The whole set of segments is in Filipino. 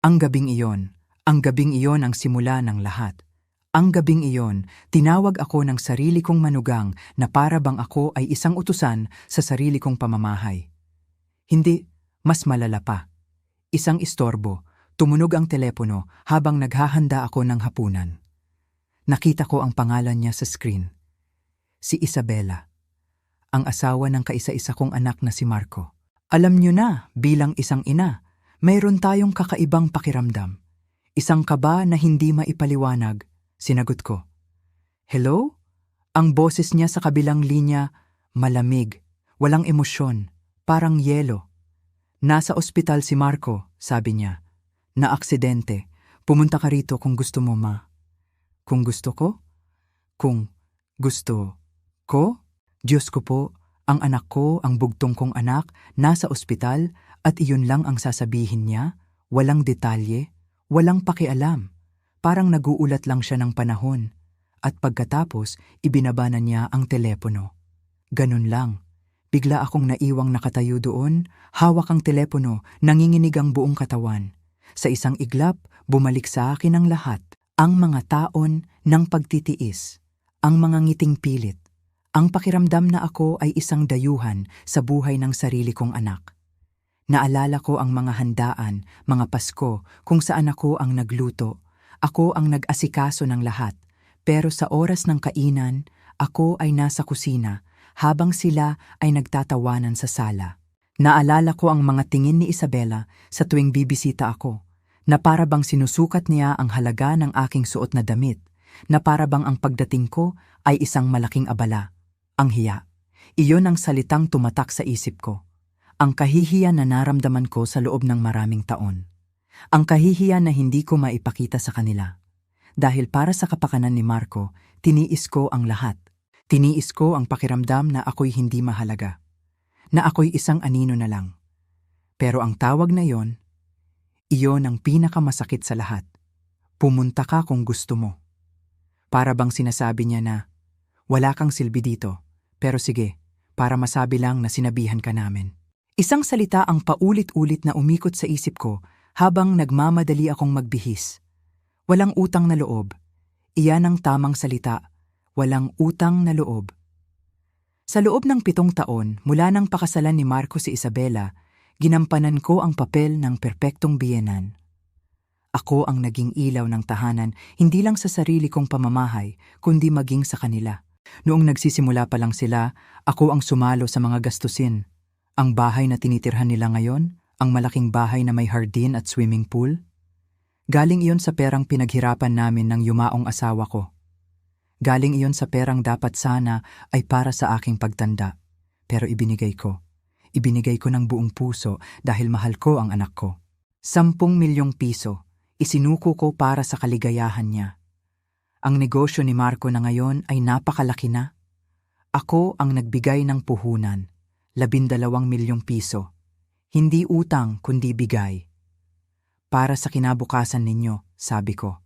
Ang gabing iyon ang simula ng lahat. Ang gabing iyon, tinawag ako ng sarili kong manugang na para bang ako ay isang utusan sa sarili kong pamamahay. Hindi, mas malala pa. Isang istorbo, tumunog ang telepono habang naghahanda ako ng hapunan. Nakita ko ang pangalan niya sa screen. Si Isabela, ang asawa ng kaisa-isa kong anak na si Marco. Alam niyo na, bilang isang ina, mayroon tayong kakaibang pakiramdam. Isang kaba na hindi maipaliwanag. Sinagot ko. Hello? Ang boses niya sa kabilang linya, malamig, walang emosyon, parang yelo. Nasa ospital si Marco, sabi niya. Na-aksidente. Pumunta ka rito kung gusto mo, ma. Kung gusto ko? Kung gusto ko? Diyos ko po, ang anak ko, ang bugtong kong anak, nasa ospital at iyon lang ang sasabihin niya? Walang detalye? Walang pakialam? Parang naguulat lang siya ng panahon. At pagkatapos, ibinaba na niya ang telepono. Ganun lang. Bigla akong naiwang nakatayo doon, hawak ang telepono, nanginginig ang buong katawan. Sa isang iglap, bumalik sa akin ang lahat. Ang mga taon ng pagtitiis. Ang mga ngiting pilit. Ang pakiramdam na ako ay isang dayuhan sa buhay ng sarili kong anak. Naalala ko ang mga handaan, mga Pasko, kung saan ako ang nagluto. Ako ang nag-asikaso ng lahat, pero sa oras ng kainan, ako ay nasa kusina, habang sila ay nagtatawanan sa sala. Naalala ko ang mga tingin ni Isabela sa tuwing bibisita ako, na para bang sinusukat niya ang halaga ng aking suot na damit, na para bang ang pagdating ko ay isang malaking abala. Ang hiya. Iyon ang salitang tumatak sa isip ko. Ang kahihiyan na naramdaman ko sa loob ng maraming taon. Ang kahihiyan na hindi ko maipakita sa kanila. Dahil para sa kapakanan ni Marco, tiniis ko ang lahat. Tiniis ko ang pakiramdam na ako'y hindi mahalaga. Na ako'y isang anino na lang. Pero ang tawag na iyon ang pinakamasakit sa lahat. Pumunta ka kung gusto mo. Para bang sinasabi niya na, wala kang silbi dito, pero sige, para masabi lang na sinabihan ka namin. Isang salita ang paulit-ulit na umikot sa isip ko habang nagmamadali akong magbihis. Walang utang na loob. Iyan ang tamang salita. Walang utang na loob. Sa loob ng 7 taon mula nang pakasalan ni Marco si Isabela, ginampanan ko ang papel ng perpektong biyenan. Ako ang naging ilaw ng tahanan, hindi lang sa sarili kong pamamahay, kundi maging sa kanila. Noong nagsisimula pa lang sila, ako ang sumalo sa mga gastusin. Ang bahay na tinitirhan nila ngayon, ang malaking bahay na may hardin at swimming pool? Galing iyon sa perang pinaghirapan namin ng yumaong asawa ko. Galing iyon sa perang dapat sana ay para sa aking pagtanda. Pero ibinigay ko. Ibinigay ko ng buong puso dahil mahal ko ang anak ko. 10 milyong piso, isinuko ko para sa kaligayahan niya. Ang negosyo ni Marco na ngayon ay napakalaki na. Ako ang nagbigay ng puhunan, 12 milyong piso. Hindi utang kundi bigay. Para sa kinabukasan ninyo, sabi ko.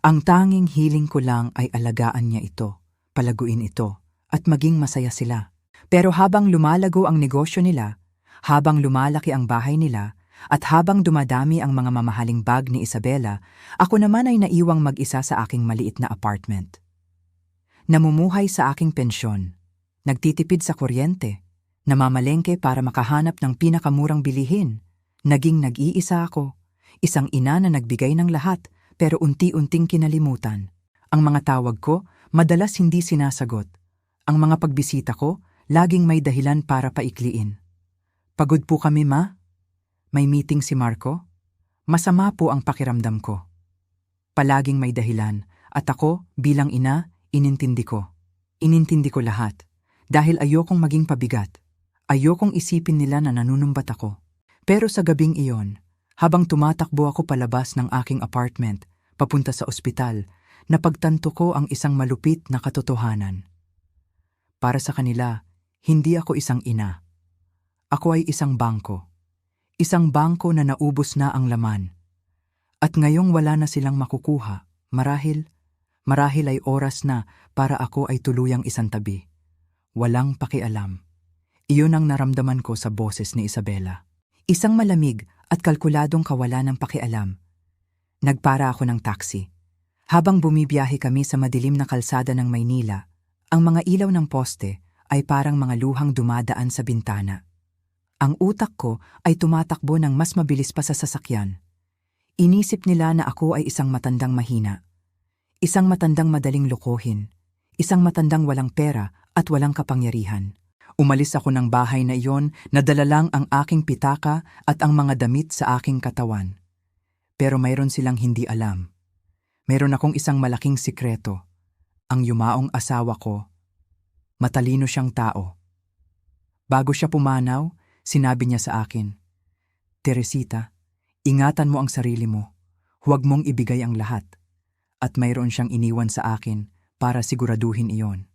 Ang tanging hiling ko lang ay alagaan niya ito, palaguin ito, at maging masaya sila. Pero habang lumalago ang negosyo nila, habang lumalaki ang bahay nila, at habang dumadami ang mga mamahaling bag ni Isabela, ako naman ay naiwang mag-isa sa aking maliit na apartment. Namumuhay sa aking pensyon, nagtitipid sa kuryente, namamalengke para makahanap ng pinakamurang bilihin. Naging nag-iisa ako, isang ina na nagbigay ng lahat pero unti-unting kinalimutan. Ang mga tawag ko, madalas hindi sinasagot. Ang mga pagbisita ko, laging may dahilan para paikliin. Pagod po kami, ma? May meeting si Marco? Masama po ang pakiramdam ko. Palaging may dahilan at ako bilang ina, inintindi ko. Inintindi ko lahat dahil ayokong maging pabigat. Ayokong isipin nila na nanunumbat ako. Pero sa gabing iyon, habang tumatakbo ako palabas ng aking apartment, papunta sa ospital, napagtanto ko ang isang malupit na katotohanan. Para sa kanila, hindi ako isang ina. Ako ay isang bangko. Isang bangko na naubos na ang laman. At ngayong wala na silang makukuha, marahil ay oras na para ako ay tuluyang isantabi. Walang pakialam. Iyon ang naramdaman ko sa boses ni Isabela. Isang malamig at kalkuladong kawalan ng pakialam. Nagpara ako ng taxi. Habang bumibiyahe kami sa madilim na kalsada ng Maynila, ang mga ilaw ng poste ay parang mga luhang dumadaan sa bintana. Ang utak ko ay tumatakbo ng mas mabilis pa sa sasakyan. Inisip nila na ako ay isang matandang mahina. Isang matandang madaling lokohin. Isang matandang walang pera at walang kapangyarihan. Umalis ako ng bahay na iyon, nadala lang ang aking pitaka at ang mga damit sa aking katawan. Pero mayroon silang hindi alam. Mayroon akong isang malaking sikreto. Ang yumaong asawa ko, matalino siyang tao. Bago siya pumanaw, sinabi niya sa akin, "Teresita, ingatan mo ang sarili mo. Huwag mong ibigay ang lahat." At mayroon siyang iniwan sa akin para siguraduhin iyon.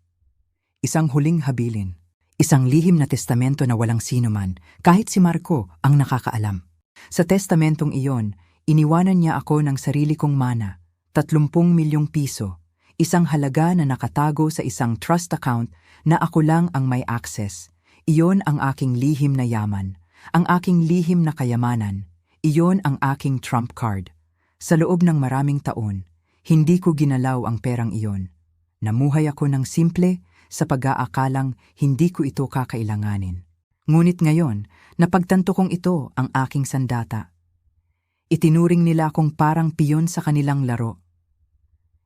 Isang huling habilin. Isang lihim na testamento na walang sinuman, kahit si Marco ang nakakaalam. Sa testamentong iyon, iniwanan niya ako ng sarili kong mana, 30 milyong piso, isang halaga na nakatago sa isang trust account na ako lang ang may access. Iyon ang aking lihim na yaman, ang aking lihim na kayamanan. Iyon ang aking trump card. Sa loob ng maraming taon, hindi ko ginalaw ang perang iyon. Namuhay ako ng simple, sa pag-aakalang hindi ko ito kakailanganin. Ngunit ngayon, napagtanto kong ito ang aking sandata. Itinuring nila akong parang piyon sa kanilang laro.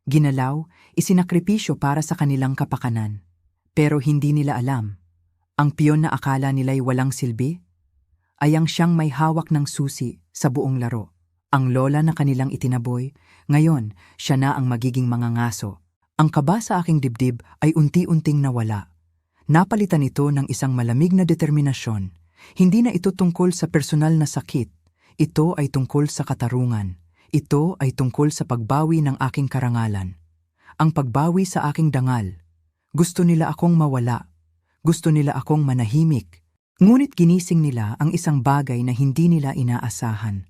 Ginalaw, isinakripisyo para sa kanilang kapakanan. Pero hindi nila alam, ang piyon na akala nila'y walang silbi, ay ang siyang may hawak ng susi sa buong laro. Ang lola na kanilang itinaboy, ngayon siya na ang magiging mangangaso. Ang kaba sa aking dibdib ay unti-unting nawala. Napalitan ito ng isang malamig na determinasyon. Hindi na ito tungkol sa personal na sakit. Ito ay tungkol sa katarungan. Ito ay tungkol sa pagbawi ng aking karangalan. Ang pagbawi sa aking dangal. Gusto nila akong mawala. Gusto nila akong manahimik. Ngunit ginising nila ang isang bagay na hindi nila inaasahan.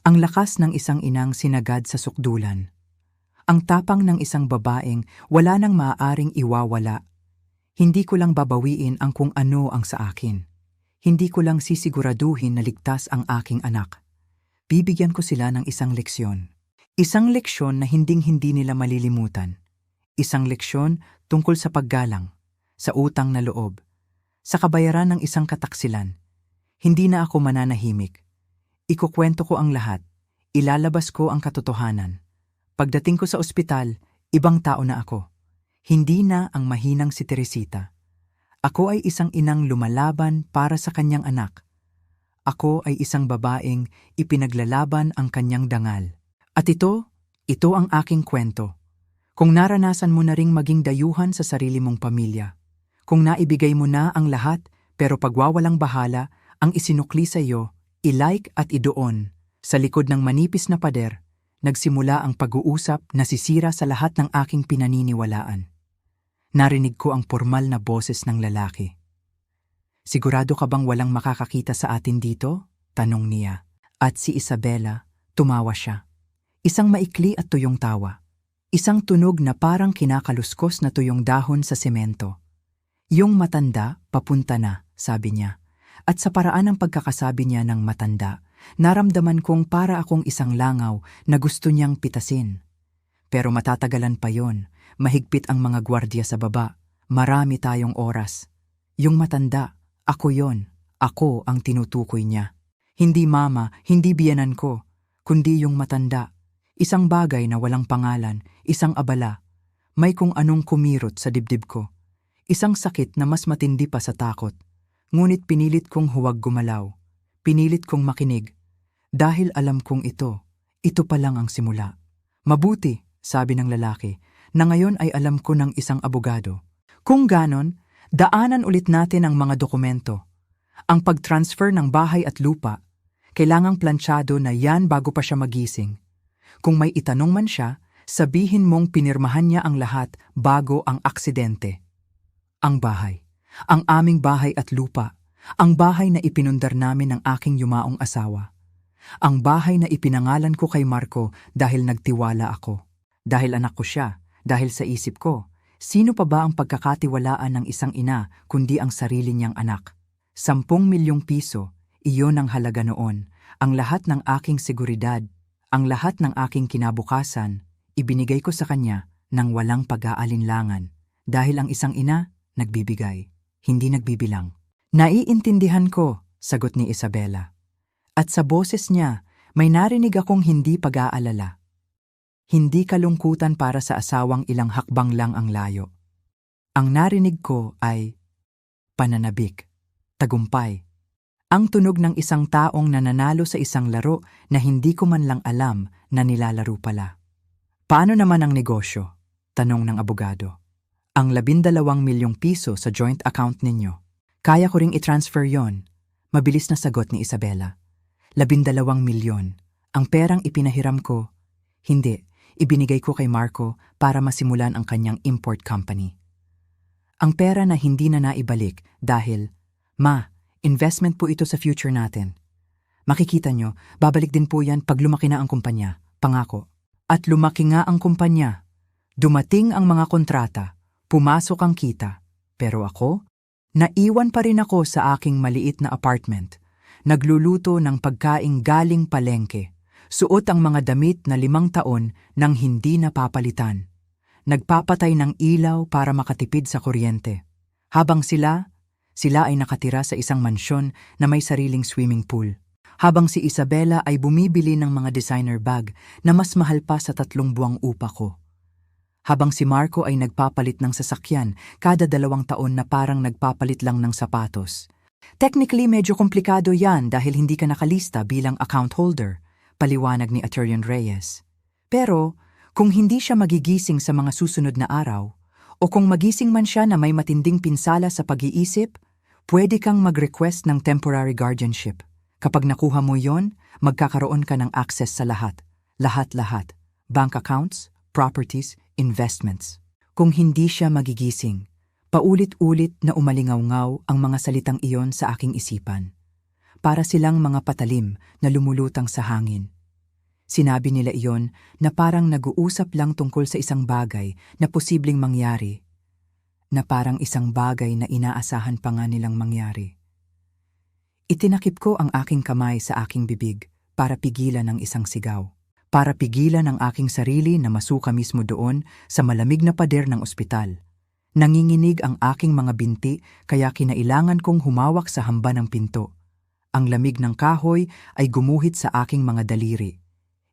Ang lakas ng isang inang sinagad sa sukdulan. Ang tapang ng isang babaeng wala nang maaaring iwawala. Hindi ko lang babawiin ang kung ano ang sa akin. Hindi ko lang sisiguraduhin na ligtas ang aking anak. Bibigyan ko sila ng isang leksyon. Isang leksyon na hinding-hindi nila malilimutan. Isang leksyon tungkol sa paggalang, sa utang na loob, sa kabayaran ng isang kataksilan. Hindi na ako mananahimik. Ikukwento ko ang lahat. Ilalabas ko ang katotohanan. Pagdating ko sa ospital, ibang tao na ako. Hindi na ang mahinang si Teresita. Ako ay isang inang lumalaban para sa kanyang anak. Ako ay isang babaeng ipinaglalaban ang kanyang dangal. At ito ang aking kwento. Kung naranasan mo na ring maging dayuhan sa sarili mong pamilya, kung naibigay mo na ang lahat pero pagwawalang bahala ang isinukli sa iyo, ilike at idoon sa likod ng manipis na pader, nagsimula ang pag-uusap na sisira sa lahat ng aking pinaniniwalaan. Narinig ko ang pormal na boses ng lalaki. "Sigurado ka bang walang makakakita sa atin dito?" tanong niya. At si Isabela, tumawa siya. Isang maikli at tuyong tawa. Isang tunog na parang kinakaluskos na tuyong dahon sa semento. "Yung matanda, papunta na," sabi niya. At sa paraan ng pagkakasabi niya ng matanda, naramdaman kong para akong isang langaw na gusto niyang pitasin. Pero matatagalan pa yon. Mahigpit ang mga gwardiya sa baba. Marami tayong oras. Yung matanda, ako yon. Ako ang tinutukoy niya. Hindi mama, hindi biyenan ko, kundi yung matanda. Isang bagay na walang pangalan, isang abala. May kung anong kumirot sa dibdib ko. Isang sakit na mas matindi pa sa takot. Ngunit pinilit kong huwag gumalaw. Pinilit kong makinig. Dahil alam kong ito pa lang ang simula. "Mabuti," sabi ng lalaki, "na ngayon ay alam ko ng isang abogado. Kung ganon, daanan ulit natin ang mga dokumento. Ang pag-transfer ng bahay at lupa, kailangang plansyado na yan bago pa siya magising. Kung may itanong man siya, sabihin mong pinirmahan niya ang lahat bago ang aksidente. Ang bahay, ang aming bahay at lupa, ang bahay na ipinundar namin ng aking yumaong asawa. Ang bahay na ipinangalan ko kay Marco dahil nagtiwala ako. Dahil anak ko siya, dahil sa isip ko, sino pa ba ang pagkakatiwalaan ng isang ina kundi ang sarili niyang anak? 10 milyong piso, iyon ang halaga noon, Ang lahat ng aking seguridad, ang lahat ng aking kinabukasan, ibinigay ko sa kanya nang walang pag-aalinlangan. Dahil ang isang ina, nagbibigay, hindi nagbibilang. Naiintindihan ko, sagot ni Isabela. At sa boses niya, may narinig akong hindi pag-aalala. Hindi kalungkutan para sa asawang ilang hakbang lang ang layo. Ang narinig ko ay pananabik, tagumpay. Ang tunog ng isang taong nananalo sa isang laro na hindi ko man lang alam na nilalaro pala. Paano naman ang negosyo? Tanong ng abogado. Ang 12 milyong piso sa joint account ninyo. Kaya ko ring i-transfer yon. Mabilis na sagot ni Isabela. 12 milyon. Ang perang ipinahiram ko, hindi, ibinigay ko kay Marco para masimulan ang kanyang import company. Ang pera na hindi na naibalik dahil, Ma, investment po ito sa future natin. Makikita nyo, babalik din po yan pag lumaki na ang kumpanya, pangako. At lumaki nga ang kumpanya. Dumating ang mga kontrata, pumasok ang kita. Pero ako, naiwan pa rin ako sa aking maliit na apartment. Nagluluto ng pagkaing galing palengke. Suot ang mga damit na 5 taon nang hindi napapalitan. Nagpapatay ng ilaw para makatipid sa kuryente. Habang sila ay nakatira sa isang mansyon na may sariling swimming pool. Habang si Isabela ay bumibili ng mga designer bag na mas mahal pa sa 3 buwang upa ko. Habang si Marco ay nagpapalit ng sasakyan kada 2 taon na parang nagpapalit lang ng sapatos. Technically medyo komplikado yan dahil hindi ka nakalista bilang account holder, paliwanag ni Attorney Reyes. Pero kung hindi siya magigising sa mga susunod na araw, o kung magising man siya na may matinding pinsala sa pag-iisip, pwede kang mag-request ng temporary guardianship. Kapag nakuha mo yon, magkakaroon ka ng access sa lahat. Lahat-lahat. Bank accounts, properties, investments. Kung hindi siya magigising, paulit-ulit na umalingaw-ngaw ang mga salitang iyon sa aking isipan. Para silang mga patalim na lumulutang sa hangin. Sinabi nila iyon na parang nag-uusap lang tungkol sa isang bagay na posibleng mangyari, na parang isang bagay na inaasahan pa nga nilang mangyari. Itinakip ko ang aking kamay sa aking bibig para pigilan ang isang sigaw, para pigilan ang aking sarili na masuka mismo doon sa malamig na pader ng ospital. Nanginginig ang aking mga binti kaya kinailangan kong humawak sa hamba ng pinto. Ang lamig ng kahoy ay gumuhit sa aking mga daliri.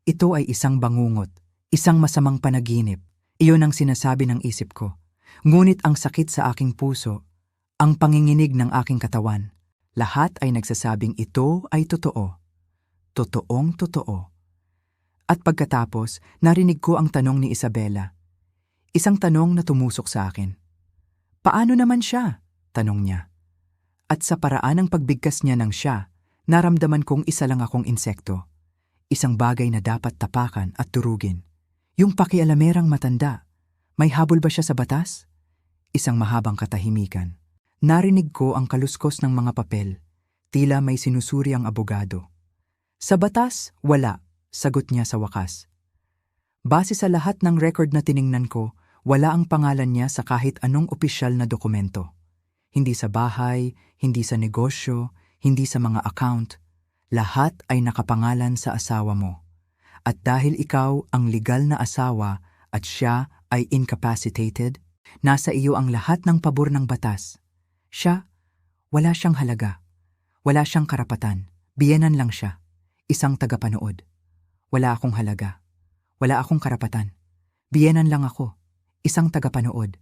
Ito ay isang bangungot, isang masamang panaginip. Iyon ang sinasabi ng isip ko. Ngunit ang sakit sa aking puso, ang panginginig ng aking katawan, lahat ay nagsasabing ito ay totoo. Totoong totoo. At pagkatapos, narinig ko ang tanong ni Isabela. Isang tanong na tumusok sa akin. Paano naman siya? Tanong niya. At sa paraan ng pagbigkas niya ng siya, naramdaman kong isa lang akong insekto. Isang bagay na dapat tapakan at durugin. Yung pakialamerang matanda. May habol ba siya sa batas? Isang mahabang katahimikan. Narinig ko ang kaluskos ng mga papel. Tila may sinusuri ang abogado. Sa batas, wala, sagot niya sa wakas. Base sa lahat ng record na tiningnan ko, wala ang pangalan niya sa kahit anong opisyal na dokumento. Hindi sa bahay, hindi sa negosyo, hindi sa mga account. Lahat ay nakapangalan sa asawa mo. At dahil ikaw ang legal na asawa at siya ay incapacitated, nasa iyo ang lahat ng pabor ng batas. Siya, wala siyang halaga. Wala siyang karapatan. Biyenan lang siya. Isang tagapanood. Wala akong halaga. Wala akong karapatan. Biyenan lang ako. Isang tagapanood.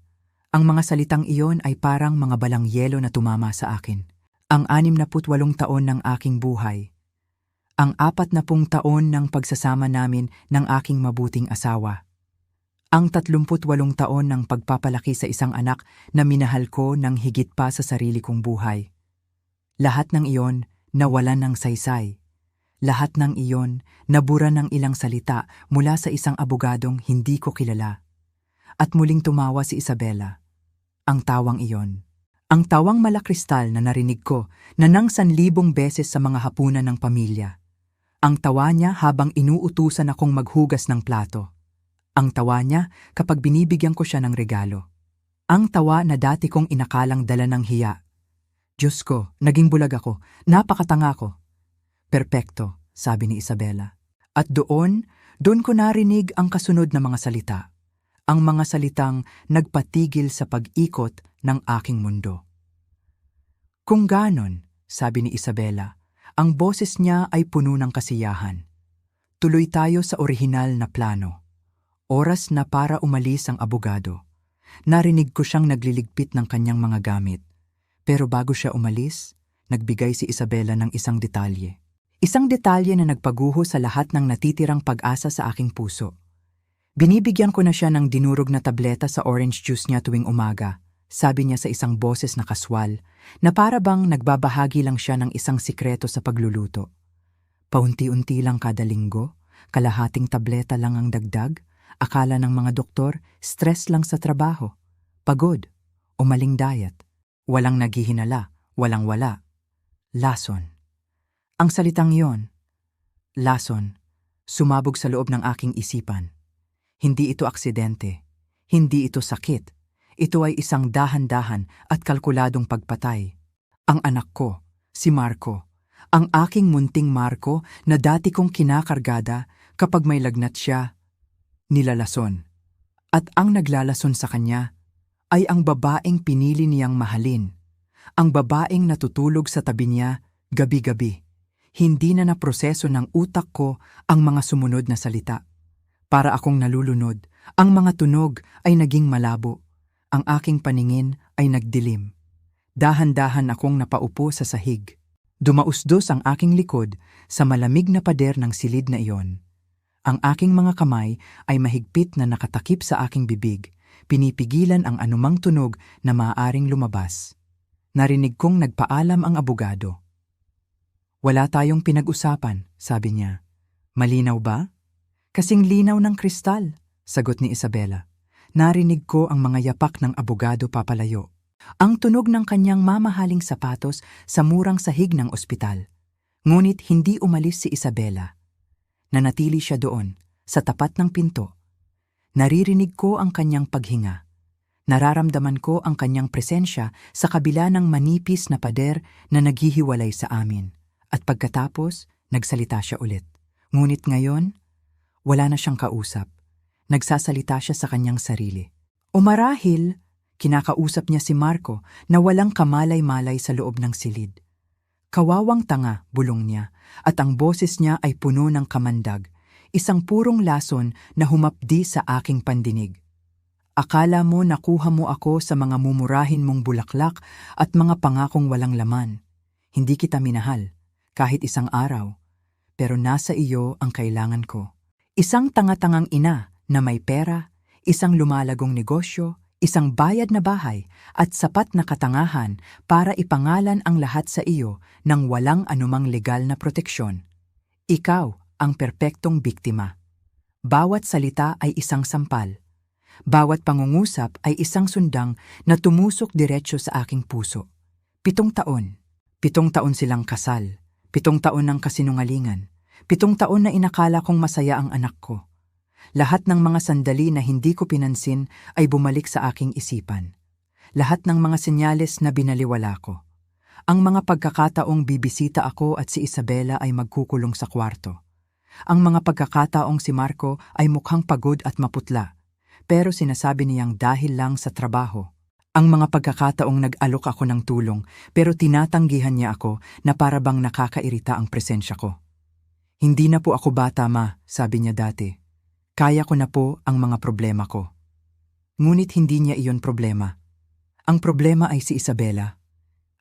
Ang mga salitang iyon ay parang mga balang yelo na tumama sa akin. Ang 68 taon ng aking buhay. Ang 40 taon ng pagsasama namin ng aking mabuting asawa. Ang 38 taon ng pagpapalaki sa isang anak na minahal ko ng higit pa sa sarili kong buhay. Lahat ng iyon nawalan ng saysay. Lahat ng iyon nabura ng ilang salita mula sa isang abogadong hindi ko kilala. At muling tumawa si Isabela. Ang tawang iyon. Ang tawang malakristal na narinig ko na nang 1,000 beses sa mga hapunan ng pamilya. Ang tawa niya habang inuutusan akong maghugas ng plato. Ang tawa niya kapag binibigyan ko siya ng regalo. Ang tawa na dati kong inakalang dala ng hiya. Diyos ko, naging bulag ako, napakatanga ko. Perpekto, sabi ni Isabela. At doon ko narinig ang kasunod na mga salita. Ang mga salitang nagpatigil sa pag-ikot ng aking mundo. Kung ganon, sabi ni Isabela, ang boses niya ay puno ng kasiyahan. Tuloy tayo sa orihinal na plano. Oras na para umalis ang abogado. Narinig ko siyang nagliligpit ng kanyang mga gamit. Pero bago siya umalis, nagbigay si Isabela ng isang detalye. Isang detalye na nagpaguho sa lahat ng natitirang pag-asa sa aking puso. Binibigyan ko na siya ng dinurog na tableta sa orange juice niya tuwing umaga, sabi niya sa isang boses na kaswal, na para bang nagbabahagi lang siya ng isang sikreto sa pagluluto. Paunti-unti lang kada linggo, kalahating tableta lang ang dagdag, akala ng mga doktor, stress lang sa trabaho, pagod, o maling diet. Walang naghihinala, walang-wala. Lason. Ang salitang yon, lason, sumabog sa loob ng aking isipan. Hindi ito aksidente, hindi ito sakit. Ito ay isang dahan-dahan at kalkuladong pagpatay. Ang anak ko, si Marco, ang aking munting Marco na dati kong kinakargada kapag may lagnat siya, nilalason. At ang naglalason sa kanya ay ang babaeng pinili niyang mahalin. Ang babaeng natutulog sa tabi niya gabi-gabi. Hindi na naproseso ng utak ko ang mga sumunod na salita. Para akong nalulunod, ang mga tunog ay naging malabo. Ang aking paningin ay nagdilim. Dahan-dahan akong napaupo sa sahig. Dumausdos ang aking likod sa malamig na pader ng silid na iyon. Ang aking mga kamay ay mahigpit na nakatakip sa aking bibig, pinipigilan ang anumang tunog na maaaring lumabas. Narinig kong nagpaalam ang abogado. Wala tayong pinag-usapan, sabi niya. Malinaw ba? Kasing linaw ng kristal, sagot ni Isabela. Narinig ko ang mga yapak ng abogado papalayo. Ang tunog ng kanyang mamahaling sapatos sa murang sahig ng ospital. Ngunit hindi umalis si Isabela. Nanatili siya doon, sa tapat ng pinto. Naririnig ko ang kanyang paghinga. Nararamdaman ko ang kanyang presensya sa kabila ng manipis na pader na naghihiwalay sa amin. At pagkatapos, nagsalita siya ulit. Ngunit ngayon, wala na siyang kausap. Nagsasalita siya sa kanyang sarili. O marahil, kinakausap niya si Marco na walang kamalay-malay sa loob ng silid. Kawawang tanga, bulong niya, at ang boses niya ay puno ng kamandag, isang purong lason na humapdi sa aking pandinig. Akala mo nakuha mo ako sa mga mumurahin mong bulaklak at mga pangakong walang laman. Hindi kita minahal, kahit isang araw, pero nasa iyo ang kailangan ko. Isang tanga-tangang ina na may pera, isang lumalagong negosyo, isang bayad na bahay at sapat na katangahan para ipangalan ang lahat sa iyo nang walang anumang legal na proteksyon. Ikaw ang perpektong biktima. Bawat salita ay isang sampal. Bawat pangungusap ay isang sundang na tumusok diretso sa aking puso. 7 taon. 7 taon silang kasal. 7 taon ng kasinungalingan. 7 taon na inakala kong masaya ang anak ko. Lahat ng mga sandali na hindi ko pinansin ay bumalik sa aking isipan. Lahat ng mga senyales na binaliwala ko. Ang mga pagkakataong bibisita ako at si Isabela ay magkukulong sa kwarto. Ang mga pagkakataong si Marco ay mukhang pagod at maputla, pero sinasabi niyang dahil lang sa trabaho. Ang mga pagkakataong nag-alok ako ng tulong, pero tinatanggihan niya ako na para bang nakakairita ang presensya ko. Hindi na po ako bata, ma, sabi niya dati. Kaya ko na po ang mga problema ko. Ngunit hindi niya iyon problema. Ang problema ay si Isabela.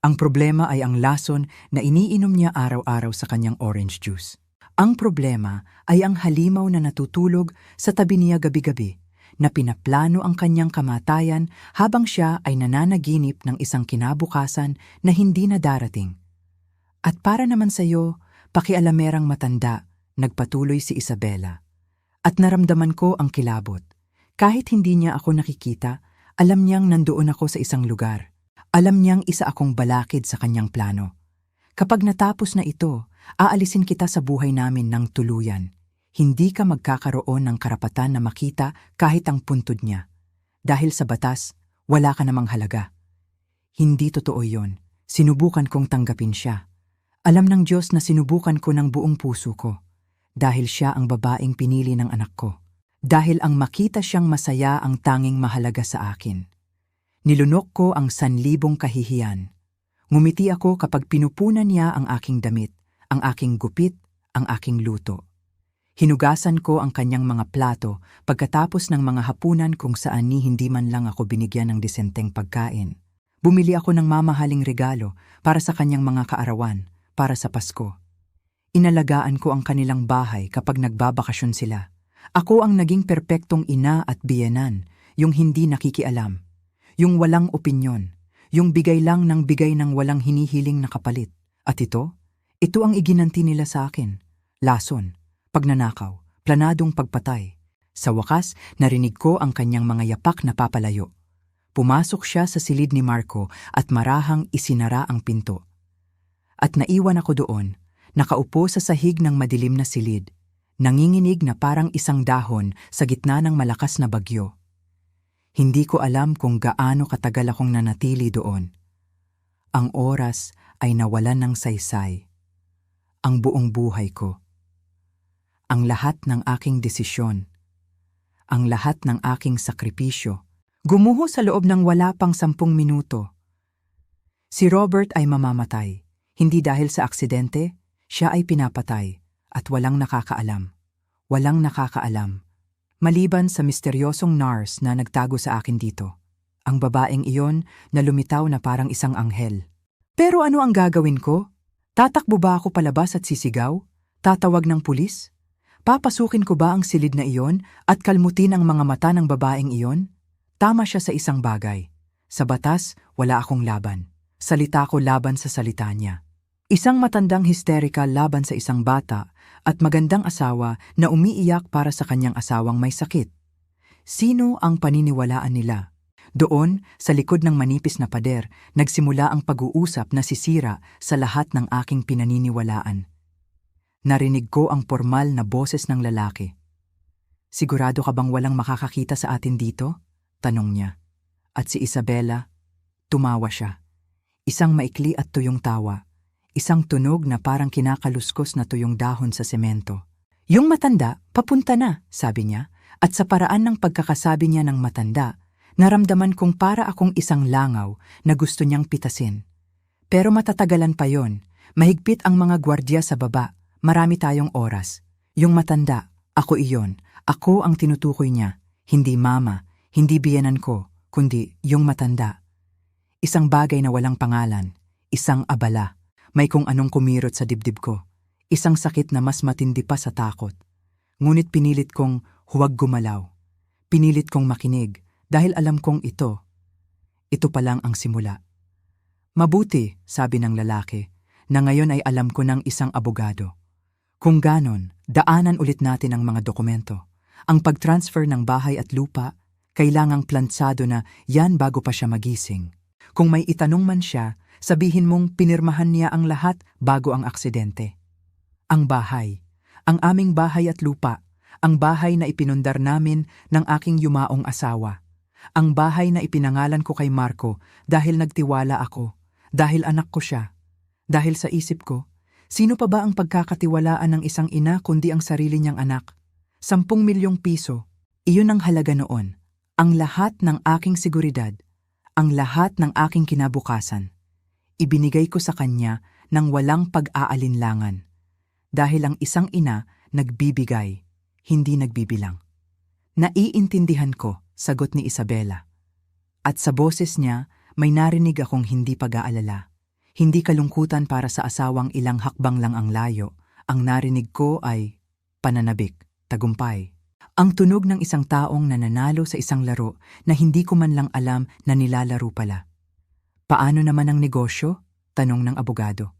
Ang problema ay ang lason na iniinom niya araw-araw sa kanyang orange juice. Ang problema ay ang halimaw na natutulog sa tabi niya gabi-gabi, na pinaplano ang kanyang kamatayan habang siya ay nananaginip ng isang kinabukasan na hindi na darating. At para naman sa iyo, pakialamerang matanda, nagpatuloy si Isabela. At naramdaman ko ang kilabot. Kahit hindi niya ako nakikita, alam niyang nandoon ako sa isang lugar. Alam niyang isa akong balakid sa kanyang plano. Kapag natapos na ito, aalisin kita sa buhay namin ng tuluyan. Hindi ka magkakaroon ng karapatan na makita kahit ang puntod niya. Dahil sa batas, wala ka namang halaga. Hindi totoo yon. Sinubukan kong tanggapin siya. Alam ng Diyos na sinubukan ko ng buong puso ko. Dahil siya ang babaeng pinili ng anak ko. Dahil ang makita siyang masaya ang tanging mahalaga sa akin. Nilunok ko ang 1,000 kahihiyan. Ngumiti ako kapag pinupunan niya ang aking damit, ang aking gupit, ang aking luto. Hinugasan ko ang kanyang mga plato pagkatapos ng mga hapunan kung saan hindi man lang ako binigyan ng disenteng pagkain. Bumili ako ng mamahaling regalo para sa kanyang mga kaarawan, para sa Pasko. Inalagaan ko ang kanilang bahay kapag nagbabakasyon sila. Ako ang naging perpektong ina at biyenan, yung hindi nakikialam, yung walang opinyon, yung bigay lang ng bigay ng walang hinihiling na kapalit. At ito ang iginanti nila sa akin. Lason, pagnanakaw, planadong pagpatay. Sa wakas, narinig ko ang kanyang mga yapak na papalayo. Pumasok siya sa silid ni Marco at marahang isinara ang pinto. At naiwan ako doon, nakaupo sa sahig ng madilim na silid, nanginginig na parang isang dahon sa gitna ng malakas na bagyo. Hindi ko alam kung gaano katagal akong nanatili doon. Ang oras ay nawalan ng saysay. Ang buong buhay ko. Ang lahat ng aking desisyon. Ang lahat ng aking sakripisyo. Gumuho sa loob ng wala pang 10 minuto. Si Robert ay mamamatay. Hindi dahil sa aksidente, siya ay pinapatay at walang nakakaalam. Walang nakakaalam. Maliban sa misteryosong nurse na nagtago sa akin dito. Ang babaeng iyon na lumitaw na parang isang anghel. Pero ano ang gagawin ko? Tatakbo ba ako palabas at sisigaw? Tatawag ng pulis? Papasukin ko ba ang silid na iyon at kalmutin ang mga mata ng babaeng iyon? Tama siya sa isang bagay. Sa batas, wala akong laban. Salita ko laban sa salita niya. Isang matandang hysterical laban sa isang bata at magandang asawa na umiiyak para sa kanyang asawang may sakit. Sino ang paniniwalaan nila? Doon, sa likod ng manipis na pader, nagsimula ang pag-uusap na sisira sa lahat ng aking pinaniniwalaan. Narinig ko ang formal na boses ng lalaki. Sigurado ka bang walang makakakita sa atin dito? Tanong niya. At si Isabela, tumawa siya. Isang maikli at tuyong tawa. Isang tunog na parang kinakaluskos na tuyong dahon sa semento. Yung matanda, papunta na, sabi niya, at sa paraan ng pagkakasabi niya ng matanda, naramdaman kong para akong isang langaw na gusto niyang pitasin. Pero matatagalan pa yon, mahigpit ang mga gwardya sa baba, marami tayong oras. Yung matanda, ako iyon, ako ang tinutukoy niya, hindi mama, hindi biyenan ko, kundi yung matanda. Isang bagay na walang pangalan, isang abala. May kung anong kumirot sa dibdib ko. Isang sakit na mas matindi pa sa takot. Ngunit pinilit kong huwag gumalaw. Pinilit kong makinig dahil alam kong ito pa lang ang simula. Mabuti, sabi ng lalaki, na ngayon ay alam ko ng isang abogado. Kung ganon, daanan ulit natin ang mga dokumento. Ang pag-transfer ng bahay at lupa, kailangang plansado na yan bago pa siya magising. Kung may itanong man siya, sabihin mong pinirmahan niya ang lahat bago ang aksidente. Ang bahay, ang aming bahay at lupa, ang bahay na ipinundar namin ng aking yumaong asawa. Ang bahay na ipinangalan ko kay Marco dahil nagtiwala ako, dahil anak ko siya. Dahil sa isip ko, sino pa ba ang pagkakatiwalaan ng isang ina kundi ang sarili niyang anak? 10 milyong piso, iyon ang halaga noon. Ang lahat ng aking seguridad, ang lahat ng aking kinabukasan. Ibinigay ko sa kanya ng walang pag-aalinlangan. Dahil ang isang ina nagbibigay, hindi nagbibilang. Naiintindihan ko, sagot ni Isabela. At sa boses niya, may narinig akong hindi pag-aalala. Hindi kalungkutan para sa asawang ilang hakbang lang ang layo. Ang narinig ko ay pananabik, tagumpay. Ang tunog ng isang taong nananalo sa isang laro na hindi ko man lang alam na nilalaro pala. Paano naman ang negosyo? Tanong ng abogado.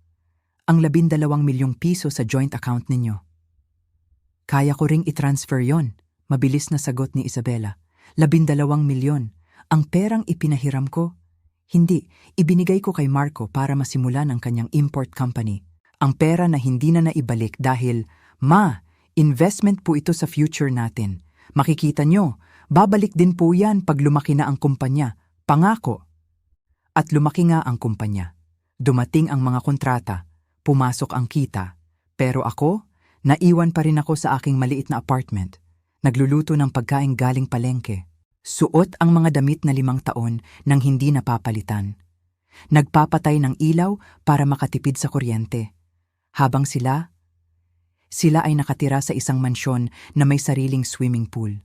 Ang 12 milyong piso sa joint account ninyo. Kaya ko ring i-transfer yon, mabilis na sagot ni Isabela. 12 milyon. Ang perang ipinahiram ko? Hindi, ibinigay ko kay Marco para masimulan ang kanyang import company. Ang pera na hindi na naibalik dahil, Ma, investment po ito sa future natin. Makikita nyo, babalik din po yan pag lumaki na ang kumpanya. Pangako. At lumaki nga ang kumpanya. Dumating ang mga kontrata, pumasok ang kita. Pero ako, naiwan pa rin ako sa aking maliit na apartment. Nagluluto ng pagkain galing palengke. Suot ang mga damit na 5 taon nang hindi napapalitan. Nagpapatay ng ilaw para makatipid sa kuryente. Habang sila ay nakatira sa isang mansyon na may sariling swimming pool.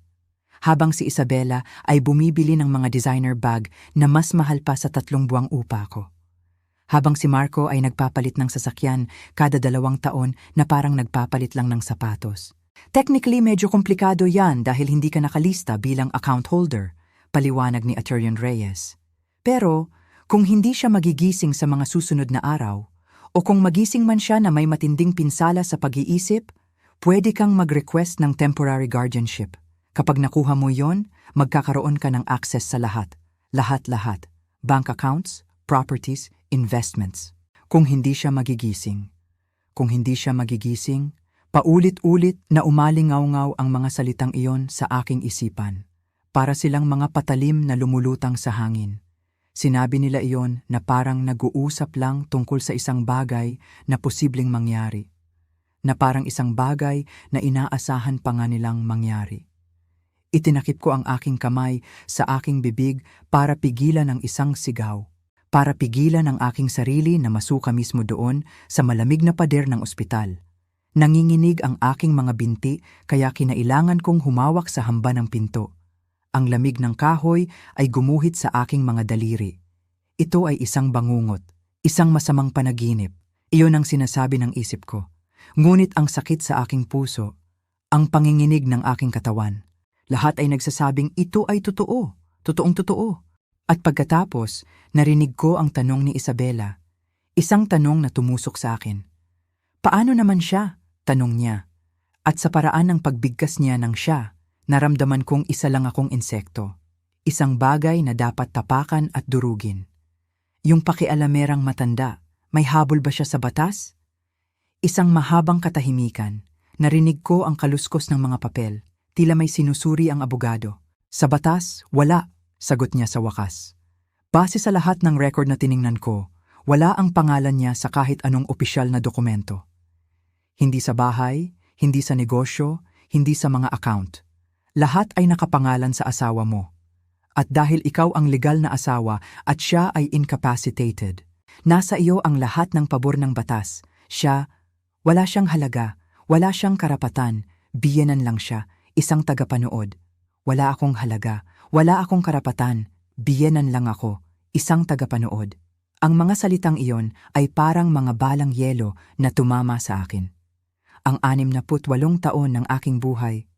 Habang si Isabela ay bumibili ng mga designer bag na mas mahal pa sa 3 buwang upa ko. Habang si Marco ay nagpapalit ng sasakyan kada 2 taon na parang nagpapalit lang ng sapatos. Technically, medyo komplikado yan dahil hindi ka nakalista bilang account holder, paliwanag ni Attorney Reyes. Pero, kung hindi siya magigising sa mga susunod na araw, o kung magising man siya na may matinding pinsala sa pag-iisip, pwede kang mag-request ng temporary guardianship. Kapag nakuha mo yon, magkakaroon ka ng access sa lahat. Lahat-lahat. Bank accounts, properties, investments. Kung hindi siya magigising, paulit-ulit na umalingaw-ngaw ang mga salitang iyon sa aking isipan, para silang mga patalim na lumulutang sa hangin. Sinabi nila iyon na parang nag-uusap lang tungkol sa isang bagay na posibleng mangyari, na parang isang bagay na inaasahan pa nga nilang mangyari. Itinakip ko ang aking kamay sa aking bibig para pigilan ang isang sigaw, para pigilan ang aking sarili na masuka mismo doon sa malamig na pader ng ospital. Nanginginig ang aking mga binti kaya kinailangan kong humawak sa hamba ng pinto. Ang lamig ng kahoy ay gumuhit sa aking mga daliri. Ito ay isang bangungot, isang masamang panaginip. Iyon ang sinasabi ng isip ko. Ngunit ang sakit sa aking puso, ang panginginig ng aking katawan. Lahat ay nagsasabing ito ay totoo, totoong totoo. At pagkatapos, narinig ko ang tanong ni Isabela. Isang tanong na tumusok sa akin. Paano naman siya? Tanong niya. At sa paraan ng pagbigkas niya ng siya, naramdaman kong isa lang akong insekto. Isang bagay na dapat tapakan at durugin. Yung pakialamerang matanda, may habol ba siya sa batas? Isang mahabang katahimikan. Narinig ko ang kaluskos ng mga papel. Tila may sinusuri ang abogado. Sa batas, wala, sagot niya sa wakas. Base sa lahat ng record na tiningnan ko, wala ang pangalan niya sa kahit anong opisyal na dokumento. Hindi sa bahay, hindi sa negosyo, hindi sa mga account. Lahat ay nakapangalan sa asawa mo. At dahil ikaw ang legal na asawa at siya ay incapacitated, nasa iyo ang lahat ng pabor ng batas. Siya, wala siyang halaga, wala siyang karapatan, biyenan lang siya, isang tagapanood. Wala akong halaga, wala akong karapatan, biyenan lang ako, isang tagapanood. Ang mga salitang iyon ay parang mga balang yelo na tumama sa akin. Ang 68 taon ng aking buhay,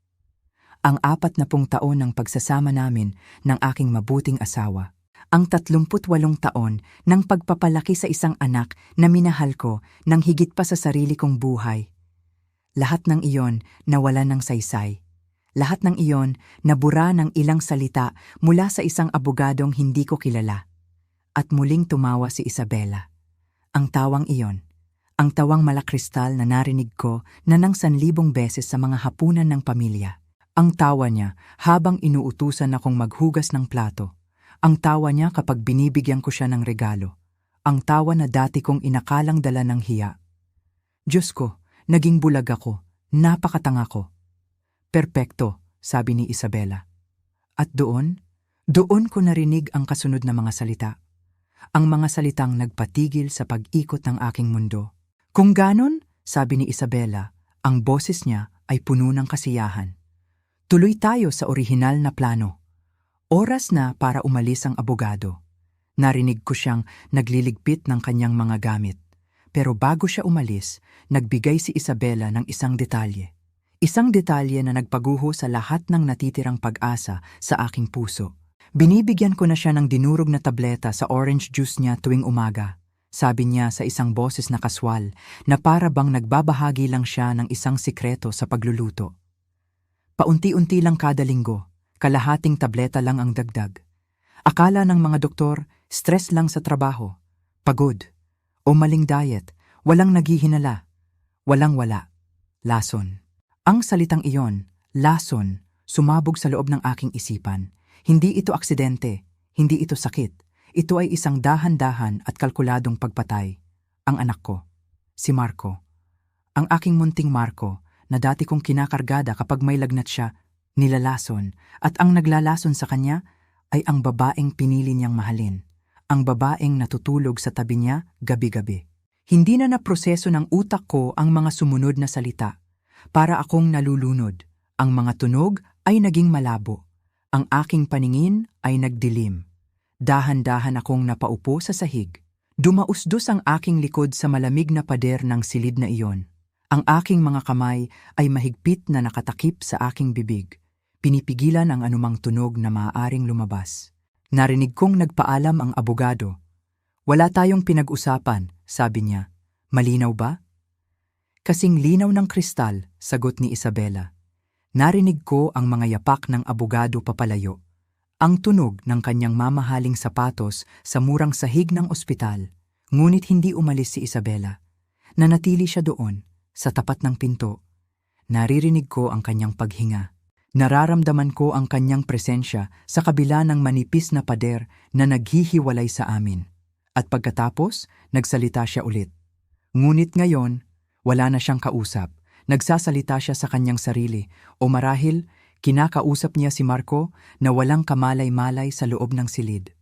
ang 40 taon ng pagsasama namin ng aking mabuting asawa, ang 38 taon ng pagpapalaki sa isang anak na minahal ko ng higit pa sa sarili kong buhay. Lahat ng iyon nawala ng saysay. Lahat ng iyon nabura ng ilang salita mula sa isang abogadong hindi ko kilala. At muling tumawa si Isabela. Ang tawang iyon, ang tawang malakristal na narinig ko na ng 1,000 beses sa mga hapunan ng pamilya. Ang tawa niya habang inuutusan akong maghugas ng plato. Ang tawa niya kapag binibigyan ko siya ng regalo. Ang tawa na dati kong inakalang dala ng hiya. Diyos ko, naging bulag ako, napakatanga ko. Perpekto, sabi ni Isabela. At doon ko narinig ang kasunod na mga salita. Ang mga salitang nagpatigil sa pag-ikot ng aking mundo. Kung ganon, sabi ni Isabela, ang boses niya ay puno ng kasiyahan. Tuloy tayo sa orihinal na plano. Oras na para umalis ang abogado. Narinig ko siyang nagliligpit ng kanyang mga gamit. Pero bago siya umalis, nagbigay si Isabela ng isang detalye. Isang detalye na nagpaguho sa lahat ng natitirang pag-asa sa aking puso. Binibigyan ko na siya ng dinurog na tableta sa orange juice niya tuwing umaga. Sabi niya sa isang boses na kaswal na para bang nagbabahagi lang siya ng isang sikreto sa pagluluto. Paunti-unti lang kada linggo, kalahating tableta lang ang dagdag. Akala ng mga doktor, stress lang sa trabaho, pagod, o maling diet, walang naghihinala, walang-wala, lason. Ang salitang iyon, lason, sumabog sa loob ng aking isipan. Hindi ito aksidente, hindi ito sakit. Ito ay isang dahan-dahan at kalkuladong pagpatay. Ang anak ko. Si Marco. Ang aking munting Marco na dati kong kinakargada kapag may lagnat siya, nilalason, at ang naglalason sa kanya ay ang babaeng pinili niyang mahalin. Ang babaeng natutulog sa tabi niya gabi-gabi. Hindi na naproseso ng utak ko ang mga sumunod na salita. Para akong nalulunod. Ang mga tunog ay naging malabo. Ang aking paningin ay nagdilim. Dahan-dahan akong napaupo sa sahig. Dumausdos ang aking likod sa malamig na pader ng silid na iyon. Ang aking mga kamay ay mahigpit na nakatakip sa aking bibig. Pinipigilan ang anumang tunog na maaaring lumabas. Narinig kong nagpaalam ang abogado. Wala tayong pinag-usapan, sabi niya. Malinaw ba? Kasing linaw ng kristal, sagot ni Isabela. Narinig ko ang mga yapak ng abogado papalayo. Ang tunog ng kanyang mamahaling sapatos sa murang sahig ng ospital. Ngunit hindi umalis si Isabela. Nanatili siya doon, sa tapat ng pinto. Naririnig ko ang kanyang paghinga. Nararamdaman ko ang kanyang presensya sa kabila ng manipis na pader na naghihiwalay sa amin. At pagkatapos, nagsalita siya ulit. Ngunit ngayon, wala na siyang kausap. Nagsasalita siya sa kanyang sarili o marahil kinakausap niya si Marco na walang kamalay-malay sa loob ng silid.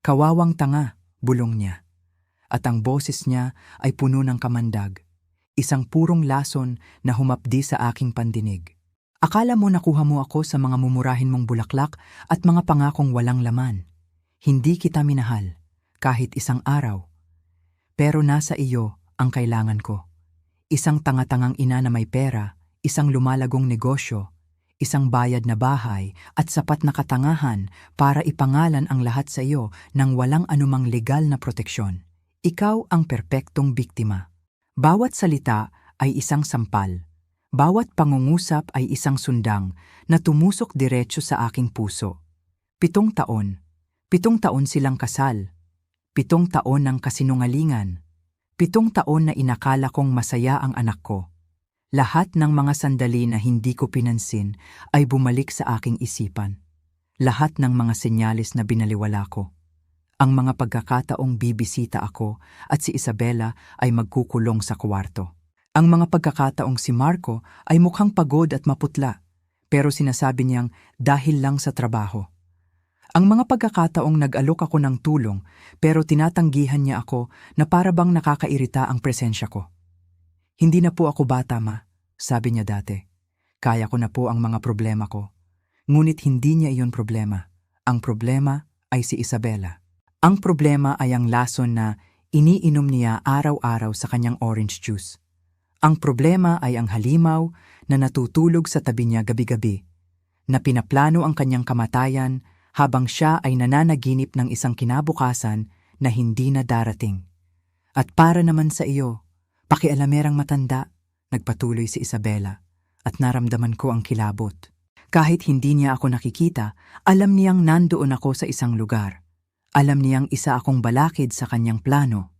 Kawawang tanga, bulong niya. At ang boses niya ay puno ng kamandag. Isang purong lason na humapdi sa aking pandinig. Akala mo nakuha mo ako sa mga mumurahin mong bulaklak at mga pangakong walang laman. Hindi kita minahal, kahit isang araw. Pero nasa iyo ang kailangan ko. Isang tanga-tangang ina na may pera, isang lumalagong negosyo, isang bayad na bahay at sapat na katangahan para ipangalan ang lahat sa iyo ng walang anumang legal na proteksyon. Ikaw ang perpektong biktima. Bawat salita ay isang sampal. Bawat pangungusap ay isang sundang na tumusok diretso sa aking puso. 7 taon. 7 taon silang kasal. 7 taon ng kasinungalingan. 7 taon na inakala kong masaya ang anak ko. Lahat ng mga sandali na hindi ko pinansin ay bumalik sa aking isipan. Lahat ng mga senyales na binaliwala ko. Ang mga pagkakataong bibisita ako at si Isabela ay magkukulong sa kwarto. Ang mga pagkakataong si Marco ay mukhang pagod at maputla, pero sinasabi niyang dahil lang sa trabaho. Ang mga pagkakataong nag-alok ako ng tulong, pero tinatanggihan niya ako na para bang nakakairita ang presensya ko. Hindi na po ako bata, ma, sabi niya dati. Kaya ko na po ang mga problema ko. Ngunit hindi niya iyon problema. Ang problema ay si Isabela. Ang problema ay ang lason na iniinom niya araw-araw sa kanyang orange juice. Ang problema ay ang halimaw na natutulog sa tabi niya gabi-gabi, na pinaplano ang kanyang kamatayan habang siya ay nananaginip ng isang kinabukasan na hindi na darating. At para naman sa iyo, pakialamerang matanda, nagpatuloy si Isabela, at naramdaman ko ang kilabot. Kahit hindi niya ako nakikita, alam niyang nandoon ako sa isang lugar. Alam niyang isa akong balakid sa kanyang plano.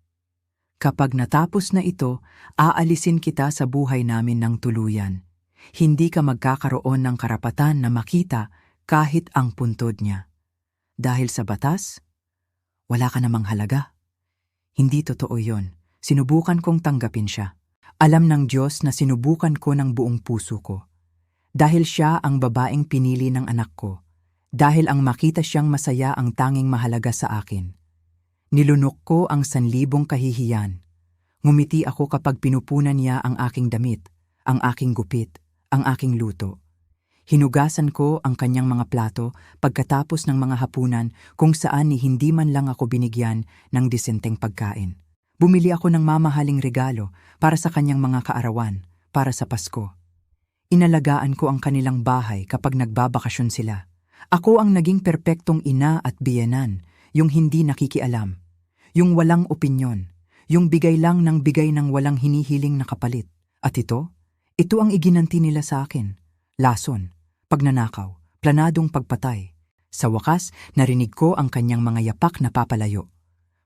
Kapag natapos na ito, aalisin kita sa buhay namin ng tuluyan. Hindi ka magkakaroon ng karapatan na makita kahit ang puntod niya. Dahil sa batas, wala ka namang halaga. Hindi totoo yon. Sinubukan kong tanggapin siya. Alam ng Diyos na sinubukan ko ng buong puso ko. Dahil siya ang babaeng pinili ng anak ko. Dahil ang makita siyang masaya ang tanging mahalaga sa akin. Nilunok ko ang 1,000 kahihiyan. Ngumiti ako kapag pinupunan niya ang aking damit, ang aking gupit, ang aking luto. Hinugasan ko ang kanyang mga plato pagkatapos ng mga hapunan kung saan ni hindi man lang ako binigyan ng disenteng pagkain. Bumili ako ng mamahaling regalo para sa kanyang mga kaarawan, para sa Pasko. Inalagaan ko ang kanilang bahay kapag nagbabakasyon sila. Ako ang naging perpektong ina at biyenan, yung hindi nakikialam, yung walang opinyon, yung bigay lang ng bigay ng walang hinihiling na kapalit. At ito ang iginanti nila sa akin. Lason, pagnanakaw, planadong pagpatay. Sa wakas, narinig ko ang kanyang mga yapak na papalayo.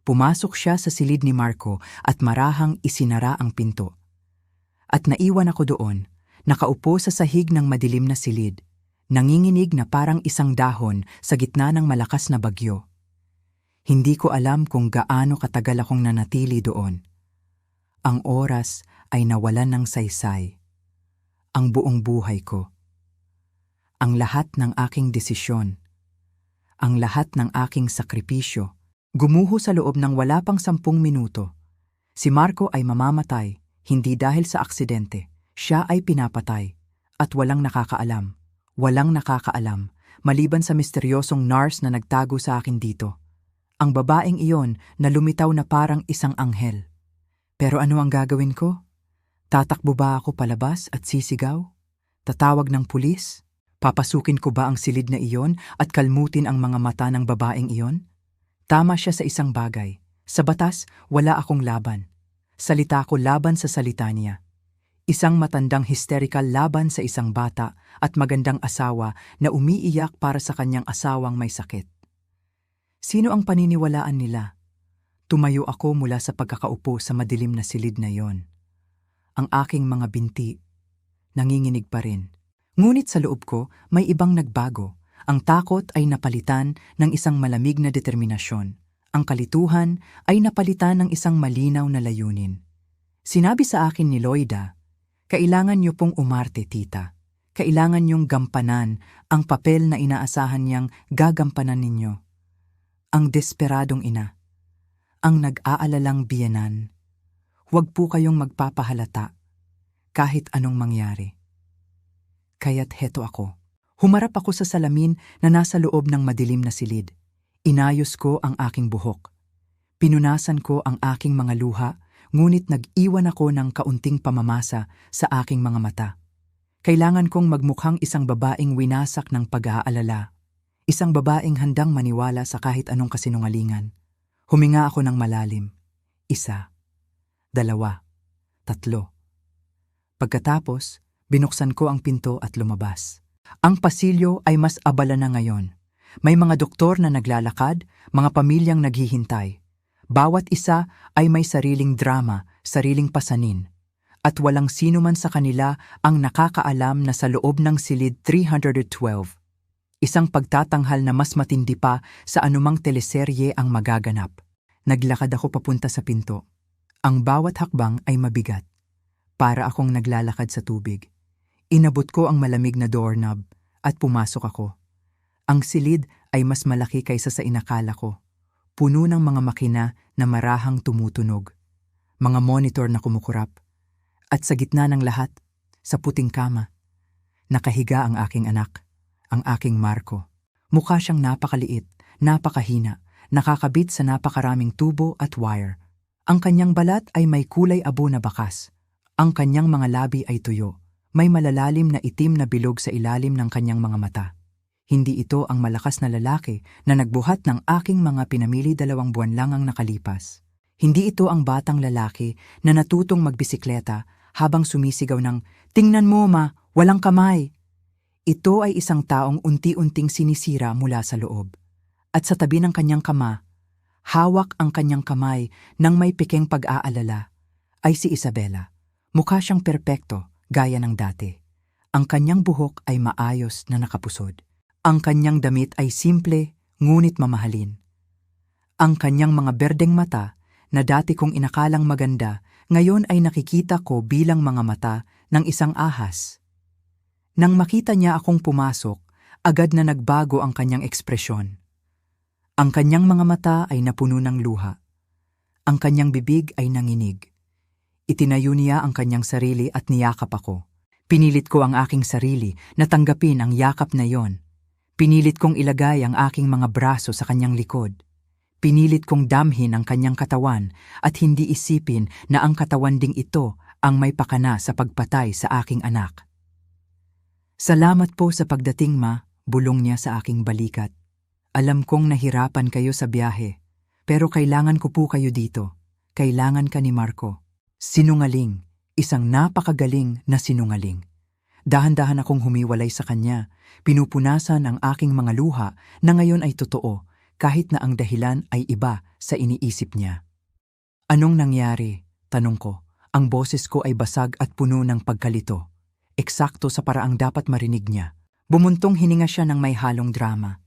Pumasok siya sa silid ni Marco at marahang isinara ang pinto. At naiwan ako doon, nakaupo sa sahig ng madilim na silid. Nanginginig na parang isang dahon sa gitna ng malakas na bagyo. Hindi ko alam kung gaano katagal akong nanatili doon. Ang oras ay nawalan ng saysay. Ang buong buhay ko. Ang lahat ng aking desisyon. Ang lahat ng aking sakripisyo. Gumuho sa loob ng wala pang 10 minuto. Si Marco ay mamamatay, hindi dahil sa aksidente. Siya ay pinapatay. At walang nakakaalam. Walang nakakaalam, maliban sa misteryosong nurse na nagtago sa akin dito. Ang babaeng iyon na lumitaw na parang isang anghel. Pero ano ang gagawin ko? Tatakbo ba ako palabas at sisigaw? Tatawag ng pulis? Papasukin ko ba ang silid na iyon at kalmutin ang mga mata ng babaeng iyon? Tama siya sa isang bagay. Sa batas, wala akong laban. Salita ko laban sa salita niya. Isang matandang hysterical laban sa isang bata at magandang asawa na umiiyak para sa kanyang asawang may sakit. Sino ang paniniwalaan nila? Tumayo ako mula sa pagkakaupo sa madilim na silid na yon. Ang aking mga binti, nanginginig pa rin. Ngunit sa loob ko, may ibang nagbago. Ang takot ay napalitan ng isang malamig na determinasyon. Ang kalituhan ay napalitan ng isang malinaw na layunin. Sinabi sa akin ni Loida, "Kailangan niyo pong umarte, tita. Kailangan niyong gampanan ang papel na inaasahan niyang gagampanan ninyo." Ang desperadong ina. Ang nag-aalalang biyenan. Huwag po kayong magpapahalata kahit anong mangyari. Kaya't heto ako. Humarap ako sa salamin na nasa loob ng madilim na silid. Inayos ko ang aking buhok. Pinunasan ko ang aking mga luha, ngunit nag-iwan ako ng kaunting pamamasa sa aking mga mata. Kailangan kong magmukhang isang babaeng winasak ng pag-aalala. Isang babaeng handang maniwala sa kahit anong kasinungalingan. Huminga ako ng malalim. 1, 2, 3. Pagkatapos, binuksan ko ang pinto at lumabas. Ang pasilyo ay mas abala na ngayon. May mga doktor na naglalakad, mga pamilyang naghihintay. Bawat isa ay may sariling drama, sariling pasanin. At walang sino man sa kanila ang nakakaalam na sa loob ng silid 312. Isang pagtatanghal na mas matindi pa sa anumang teleserye ang magaganap. Naglakad ako papunta sa pinto. Ang bawat hakbang ay mabigat. Para akong naglalakad sa tubig. Inabot ko ang malamig na doorknob at pumasok ako. Ang silid ay mas malaki kaysa sa inakala ko. Puno ng mga makina na marahang tumutunog. Mga monitor na kumukurap. At sa gitna ng lahat, sa puting kama, nakahiga ang aking anak. Ang aking Marco. Mukha siyang napakaliit, napakahina, nakakabit sa napakaraming tubo at wire. Ang kanyang balat ay may kulay abo na bakas. Ang kanyang mga labi ay tuyo. May malalalim na itim na bilog sa ilalim ng kanyang mga mata. Hindi ito ang malakas na lalaki na nagbuhat ng aking mga pinamili 2 buwan lang ang nakalipas. Hindi ito ang batang lalaki na natutong magbisikleta habang sumisigaw ng, "Tingnan mo, ma, walang kamay!" Ito ay isang taong unti-unting sinisira mula sa loob. At sa tabi ng kanyang kama, hawak ang kanyang kamay ng may pikeng pag-aalala, ay si Isabela. Mukha siyang perpekto, gaya ng dati. Ang kanyang buhok ay maayos na nakapusod. Ang kanyang damit ay simple, ngunit mamahalin. Ang kanyang mga berdeng mata, na dati kong inakalang maganda, ngayon ay nakikita ko bilang mga mata ng isang ahas. Nang makita niya akong pumasok, agad na nagbago ang kanyang ekspresyon. Ang kanyang mga mata ay napuno ng luha. Ang kanyang bibig ay nanginig. Itinayo niya ang kanyang sarili at niyakap ako. Pinilit ko ang aking sarili na tanggapin ang yakap na yon. Pinilit kong ilagay ang aking mga braso sa kanyang likod. Pinilit kong damhin ang kanyang katawan at hindi isipin na ang katawan ding ito ang may pakana sa pagpatay sa aking anak. "Salamat po sa pagdating, ma," bulong niya sa aking balikat. "Alam kong nahirapan kayo sa biyahe, pero kailangan ko po kayo dito. Kailangan ka ni Marco." Sinungaling, isang napakagaling na sinungaling. Dahan-dahan akong humiwalay sa kanya, pinupunasan ang aking mga luha na ngayon ay totoo, kahit na ang dahilan ay iba sa iniisip niya. "Anong nangyari?" tanong ko. Ang boses ko ay basag at puno ng pagkalito. Eksakto sa paraang dapat marinig niya. Bumuntong hininga siya ng may halong drama.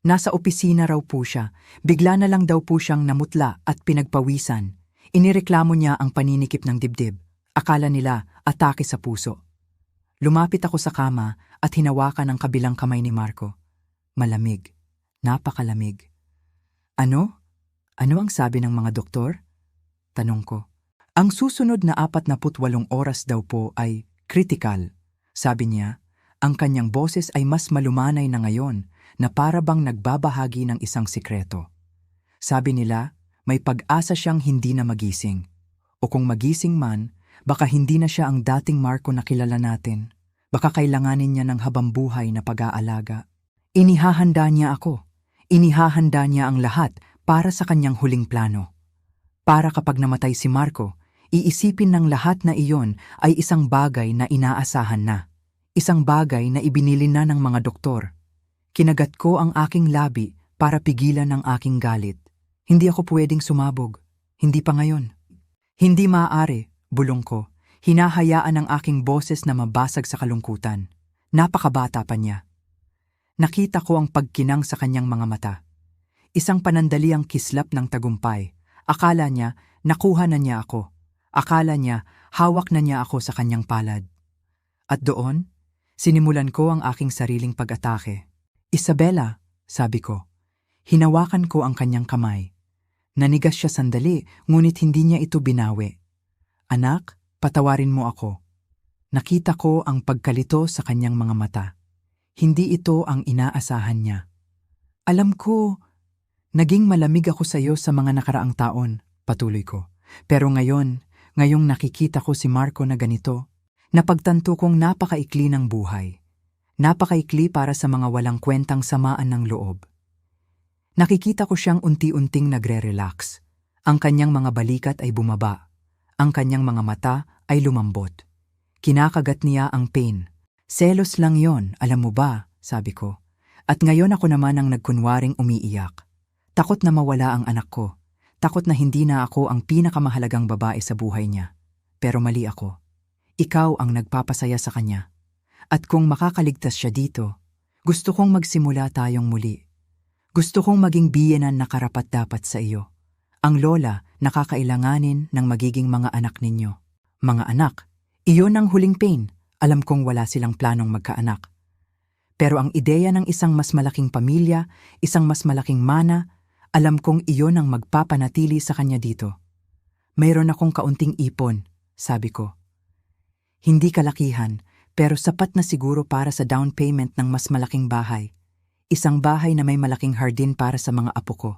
Nasa opisina raw po siya, bigla na lang daw po siyang namutla at pinagpawisan. Inireklamo niya ang paninikip ng dibdib. Akala nila atake sa puso. Lumapit ako sa kama at hinawakan ang kabilang kamay ni Marco. Malamig. Napakalamig. Ano? Ano ang sabi ng mga doktor? Tanong ko. Ang susunod na 48 oras daw po ay critical. Sabi niya, ang kanyang boses ay mas malumanay na ngayon na para bang nagbabahagi ng isang sikreto. Sabi nila, may pag-asa siyang hindi na magising. O kung magising man, baka hindi na siya ang dating Marco na kilala natin. Baka kailanganin niya ng habambuhay na pag-aalaga. Inihahanda niya ako. Inihahanda niya ang lahat para sa kanyang huling plano. Para kapag namatay si Marco, iisipin ng lahat na iyon ay isang bagay na inaasahan na. Isang bagay na ibinili na ng mga doktor. Kinagat ko ang aking labi para pigilan ang aking galit. Hindi ako pwedeng sumabog. Hindi pa ngayon. Hindi maaari, bulong ko. Hinahayaan ang aking boses na mabasag sa kalungkutan. Napakabata pa niya. Nakita ko ang pagkinang sa kanyang mga mata. Isang panandaliang kislap ng tagumpay. Akala niya, nakuha na niya ako. Akala niya, hawak na niya ako sa kanyang palad. At doon, sinimulan ko ang aking sariling pag-atake. Isabela, sabi ko. Hinawakan ko ang kanyang kamay. Nanigas siya sandali, ngunit hindi niya ito binawi. Anak, patawarin mo ako. Nakita ko ang pagkalito sa kanyang mga mata. Hindi ito ang inaasahan niya. Alam ko, naging malamig ako sa iyo sa mga nakaraang taon, patuloy ko. Pero ngayong nakikita ko si Marco na ganito, napagtanto kong napakaikli ng buhay. Napakaikli para sa mga walang kwentang samaan ng loob. Nakikita ko siyang unti-unting nagre-relax. Ang kanyang mga balikat ay bumaba. Ang kanyang mga mata ay lumambot. Kinakagat niya ang pain. Selos lang yon, alam mo ba, sabi ko. At ngayon ako naman ang nagkunwaring umiiyak. Takot na mawala ang anak ko. Takot na hindi na ako ang pinakamahalagang babae sa buhay niya. Pero mali ako. Ikaw ang nagpapasaya sa kanya. At kung makakaligtas siya dito, gusto kong magsimula tayong muli. Gusto kong maging biyenan na karapat-dapat sa iyo. Ang lola nakakailanganin ng magiging mga anak ninyo. Mga anak, iyon ang huling pain. Alam kong wala silang planong magkaanak. Pero ang ideya ng isang mas malaking pamilya, isang mas malaking mana, alam kong iyon ang magpapanatili sa kanya dito. Mayroon akong kaunting ipon, sabi ko. Hindi kalakihan, pero sapat na siguro para sa down payment ng mas malaking bahay. Isang bahay na may malaking hardin para sa mga apo ko.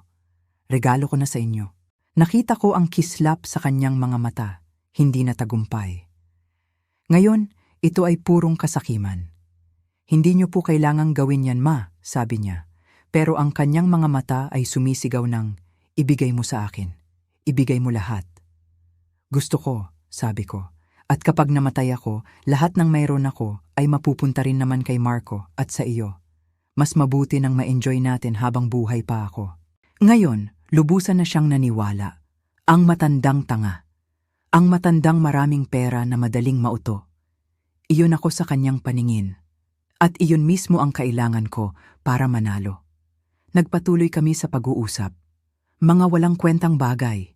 Regalo ko na sa inyo. Nakita ko ang kislap sa kanyang mga mata, hindi na tagumpay. Ngayon, ito ay purong kasakiman. Hindi niyo po kailangang gawin yan, ma, sabi niya. Pero ang kanyang mga mata ay sumisigaw ng, ibigay mo sa akin. Ibigay mo lahat. Gusto ko, sabi ko. At kapag namatay ako, lahat ng mayroon ako ay mapupunta rin naman kay Marco at sa iyo. Mas mabuti nang ma-enjoy natin habang buhay pa ako. Ngayon, lubusan na siyang naniwala. Ang matandang tanga. Ang matandang maraming pera na madaling mauto. Iyon ako sa kanyang paningin. At iyon mismo ang kailangan ko para manalo. Nagpatuloy kami sa pag-uusap. Mga walang kwentang bagay.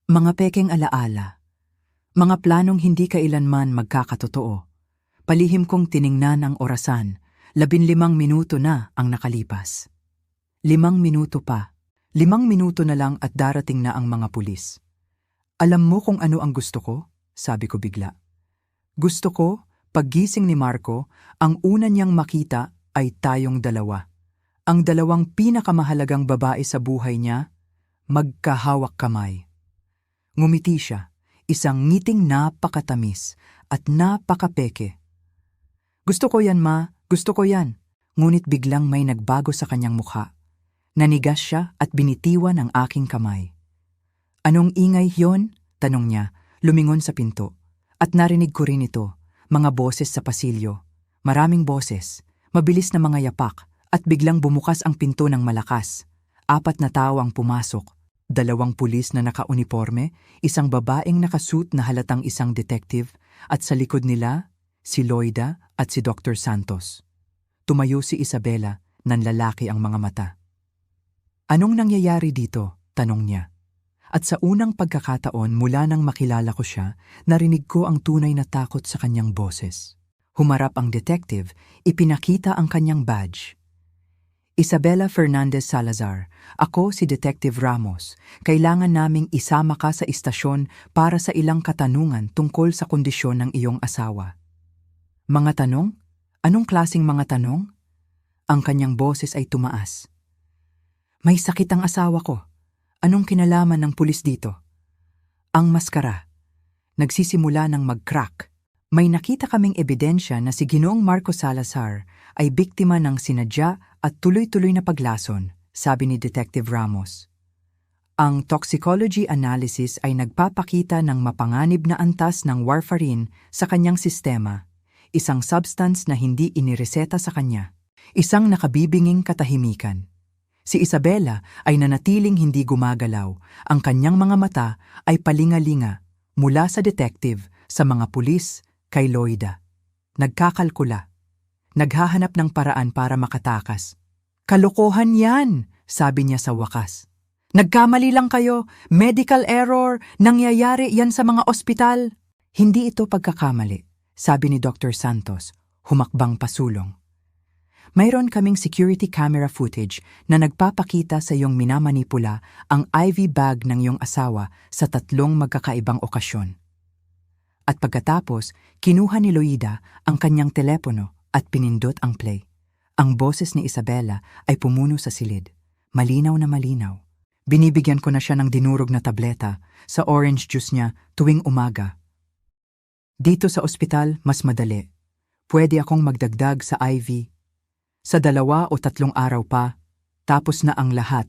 Mga pekeng alaala. Mga planong hindi kailanman magkakatotoo. Palihim kong tiningnan ang orasan. 15 minuto na ang nakalipas. 5 minuto pa. 5 minuto na lang at darating na ang mga pulis. Alam mo kung ano ang gusto ko? Sabi ko bigla. Gusto ko, paggising ni Marco, ang una niyang makita ay tayong dalawa. Ang dalawang pinakamahalagang babae sa buhay niya, magkahawak kamay. Ngumiti siya, isang ngiting napakatamis at napakapeke. Gusto ko yan, ma. Gusto ko yan. Ngunit biglang may nagbago sa kanyang mukha. Nanigas siya at binitiwan ang aking kamay. Anong ingay yon? Tanong niya, lumingon sa pinto. At narinig ko rin ito, mga boses sa pasilyo. Maraming boses, mabilis na mga yapak, at biglang bumukas ang pinto ng malakas. 4 na tao ang pumasok. 2 pulis na naka-uniforme, isang babaeng nakasuit na halatang isang detective, at sa likod nila, si Loida at si Dr. Santos. Tumayo si Isabela, nanlalaki ang mga mata. Anong nangyayari dito? Tanong niya. At sa unang pagkakataon mula nang makilala ko siya, narinig ko ang tunay na takot sa kanyang boses. Humarap ang detective, ipinakita ang kanyang badge. Isabela Fernandez Salazar, ako si Detective Ramos. Kailangan naming isama ka sa istasyon para sa ilang katanungan tungkol sa kondisyon ng iyong asawa. Mga tanong? Anong klasing mga tanong? Ang kanyang boses ay tumaas. May sakit ang asawa ko. Anong kinalaman ng pulis dito? Ang maskara. Nagsisimula ng mag-crack. May nakita kaming ebidensya na si Ginoong Marco Salazar ay biktima ng sinadya at tuloy-tuloy na paglason, sabi ni Detective Ramos. Ang toxicology analysis ay nagpapakita ng mapanganib na antas ng warfarin sa kanyang sistema, isang substance na hindi inireseta sa kanya. Isang nakabibinging katahimikan. Si Isabela ay nanatiling hindi gumagalaw, ang kanyang mga mata ay palingalinga mula sa detective, sa mga pulis, kay Loida. Nagkakalkula. Naghahanap ng paraan para makatakas. Kalokohan yan, sabi niya sa wakas. Nagkamali lang kayo, medical error, nangyayari yan sa mga ospital. Hindi ito pagkakamali, sabi ni Dr. Santos, humakbang pasulong. Mayroon kaming security camera footage na nagpapakita sa iyong minamanipula ang IV bag ng iyong asawa sa 3 magkakaibang okasyon. At pagkatapos, kinuha ni Loida ang kanyang telepono at pinindot ang play. Ang boses ni Isabela ay pumuno sa silid. Malinaw na malinaw. Binibigyan ko na siya ng dinurog na tableta sa orange juice niya tuwing umaga. Dito sa ospital, mas madali. Pwede akong magdagdag sa IV. Sa 2 o 3 araw pa, tapos na ang lahat.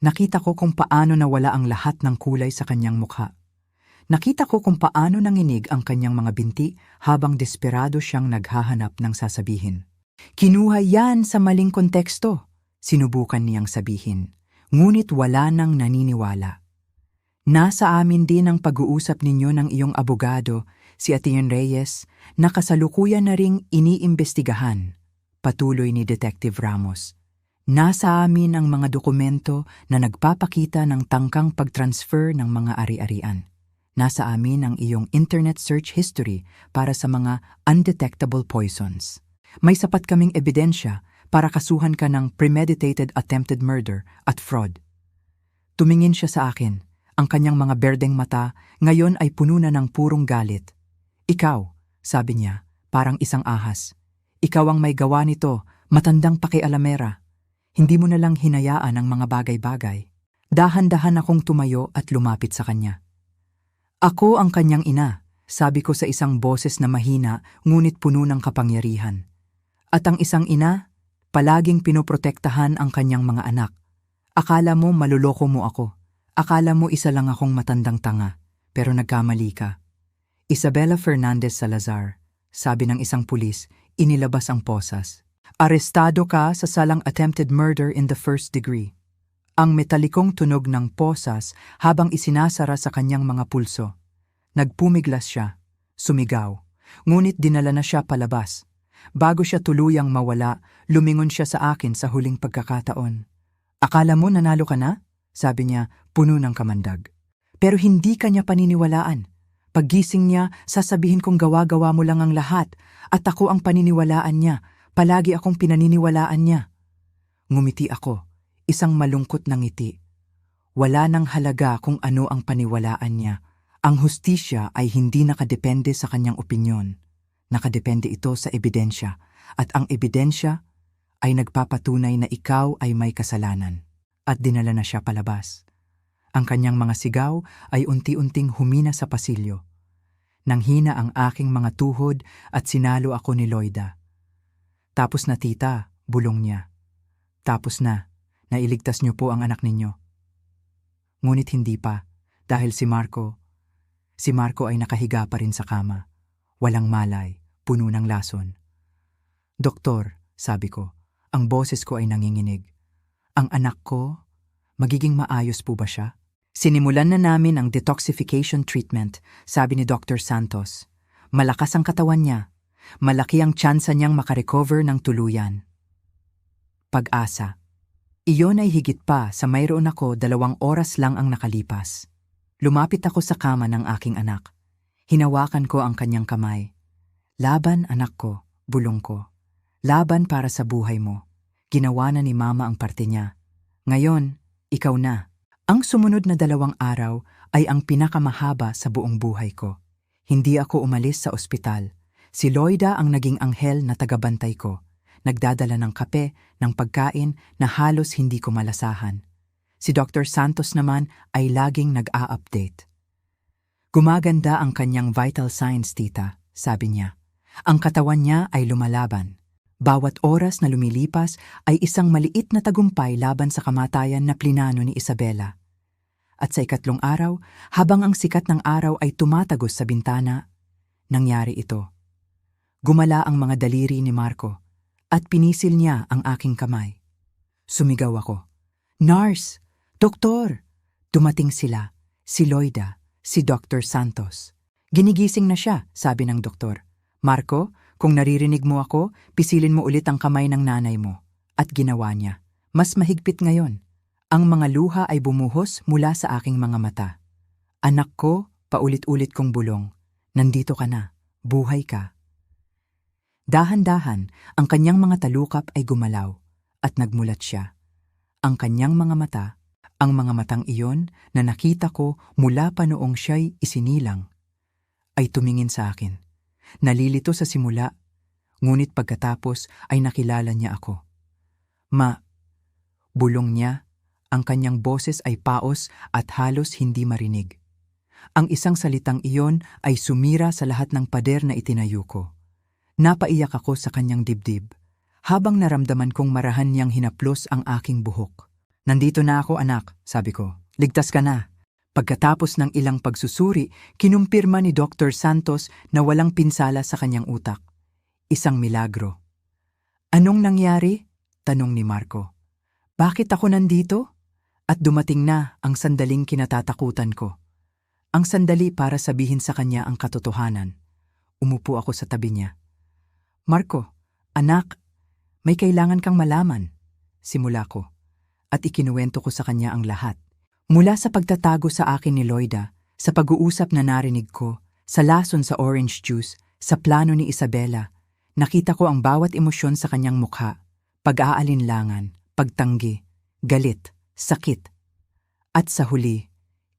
Nakita ko kung paano nawala ang lahat ng kulay sa kanyang mukha. Nakita ko kung paano nanginig ang kanyang mga binti habang desperado siyang naghahanap ng sasabihin. Kinuha yan sa maling konteksto, sinubukan niyang sabihin, ngunit wala nang naniniwala. Nasa amin din ang pag-uusap ninyo ng iyong abogado, si Atienza Reyes, na kasalukuyan na ring iniimbestigahan, patuloy ni Detective Ramos. Nasa amin ang mga dokumento na nagpapakita ng tangkang pag-transfer ng mga ari-arian. Nasa amin ang iyong internet search history para sa mga undetectable poisons. May sapat kaming ebidensya para kasuhan ka ng premeditated attempted murder at fraud. Tumingin siya sa akin. Ang kanyang mga berdeng mata ngayon ay puno na ng purong galit. Ikaw, sabi niya, parang isang ahas. Ikaw ang may gawa nito, matandang pakialamera. Hindi mo na lang hinayaan ang mga bagay-bagay. Dahan-dahan akong tumayo at lumapit sa kanya. Ako ang kanyang ina, sabi ko sa isang boses na mahina ngunit puno ng kapangyarihan. At ang isang ina, palaging pinoprotektahan ang kanyang mga anak. Akala mo maluloko mo ako. Akala mo isa lang akong matandang tanga, pero nagkamali ka. Isabela Fernandez Salazar, sabi ng isang pulis, inilabas ang posas. Arestado ka sa salang attempted murder in the 1st degree. Ang metalikong tunog ng posas habang isinasara sa kanyang mga pulso. Nagpumiglas siya, sumigaw, ngunit dinala na siya palabas. Bago siya tuluyang mawala, lumingon siya sa akin sa huling pagkakataon. Akala mo nanalo ka na? Sabi niya, puno ng kamandag. Pero hindi kanya paniniwalaan. Paggising niya, sasabihin kong gawa-gawa mo lang ang lahat at ako ang paniniwalaan niya. Palagi akong pinaniniwalaan niya. Ngumiti ako. Isang malungkot na ngiti. Wala nang halaga kung ano ang paniwalaan niya. Ang hustisya ay hindi nakadepende sa kanyang opinyon. Nakadepende ito sa ebidensya. At ang ebidensya ay nagpapatunay na ikaw ay may kasalanan. At dinala na siya palabas. Ang kanyang mga sigaw ay unti-unting humina sa pasilyo. Nanghina ang aking mga tuhod at sinalo ako ni Loida. Tapos na tita, bulong niya. Tapos na. Nailigtas niyo po ang anak ninyo. Ngunit hindi pa, dahil si Marco ay nakahiga pa rin sa kama. Walang malay, puno ng lason. Doktor, sabi ko, ang boses ko ay nanginginig. Ang anak ko, magiging maayos po ba siya? Sinimulan na namin ang detoxification treatment, sabi ni Dr. Santos. Malakas ang katawan niya. Malaki ang tsansa niyang makarecover ng tuluyan. Pag-asa. Iyon ay higit pa sa mayroon ako 2 oras lang ang nakalipas. Lumapit ako sa kama ng aking anak. Hinawakan ko ang kanyang kamay. Laban, anak ko, bulong ko. Laban para sa buhay mo. Ginawa na ni mama ang parte niya. Ngayon, ikaw na. Ang sumunod na 2 araw ay ang pinakamahaba sa buong buhay ko. Hindi ako umalis sa ospital. Si Loida ang naging anghel na tagabantay ko. Nagdadala ng kape, ng pagkain na halos hindi ko malasahan. Si Dr. Santos naman ay laging nag-a-update. Gumaganda ang kanyang vital signs, tita, sabi niya. Ang katawan niya ay lumalaban. Bawat oras na lumilipas ay isang maliit na tagumpay laban sa kamatayan na plinano ni Isabela. At sa 2 araw, habang ang sikat ng araw ay tumatagos sa bintana, nangyari ito. Gumala ang mga daliri ni Marco at pinisil niya ang aking kamay. Sumigaw ako. Nurse! Doktor! Dumating sila, si Loida, si Dr. Santos. Ginigising na siya, sabi ng doktor. Marco, kung naririnig mo ako, pisilin mo ulit ang kamay ng nanay mo. At ginawa niya. Mas mahigpit ngayon. Ang mga luha ay bumuhos mula sa aking mga mata. Anak ko, paulit-ulit kong bulong. Nandito ka na. Buhay ka. Dahan-dahan, ang kanyang mga talukap ay gumalaw at nagmulat siya. Ang kanyang mga mata, ang mga matang iyon na nakita ko mula pa noong siya'y isinilang, ay tumingin sa akin. Nalilito sa simula, ngunit pagkatapos ay nakilala niya ako. Ma, bulong niya, ang kanyang boses ay paos at halos hindi marinig. Ang isang salitang iyon ay sumira sa lahat ng pader na itinayo ko. Napaiyak ako sa kanyang dibdib, habang naramdaman kong marahan niyang hinaplos ang aking buhok. Nandito na ako, anak, sabi ko. Ligtas ka na. Pagkatapos ng ilang pagsusuri, kinumpirma ni Dr. Santos na walang pinsala sa kanyang utak. Isang milagro. Anong nangyari? Tanong ni Marco. Bakit ako nandito? At dumating na ang sandaling kinatatakutan ko. Ang sandali para sabihin sa kanya ang katotohanan. Umupo ako sa tabi niya. Marco, anak, may kailangan kang malaman. Simula ko. At ikinuwento ko sa kanya ang lahat. Mula sa pagtatago sa akin ni Loida, sa pag-uusap na narinig ko, sa lason sa orange juice, sa plano ni Isabela, nakita ko ang bawat emosyon sa kanyang mukha. Pag-aalinlangan, pagtanggi, galit, sakit. At sa huli,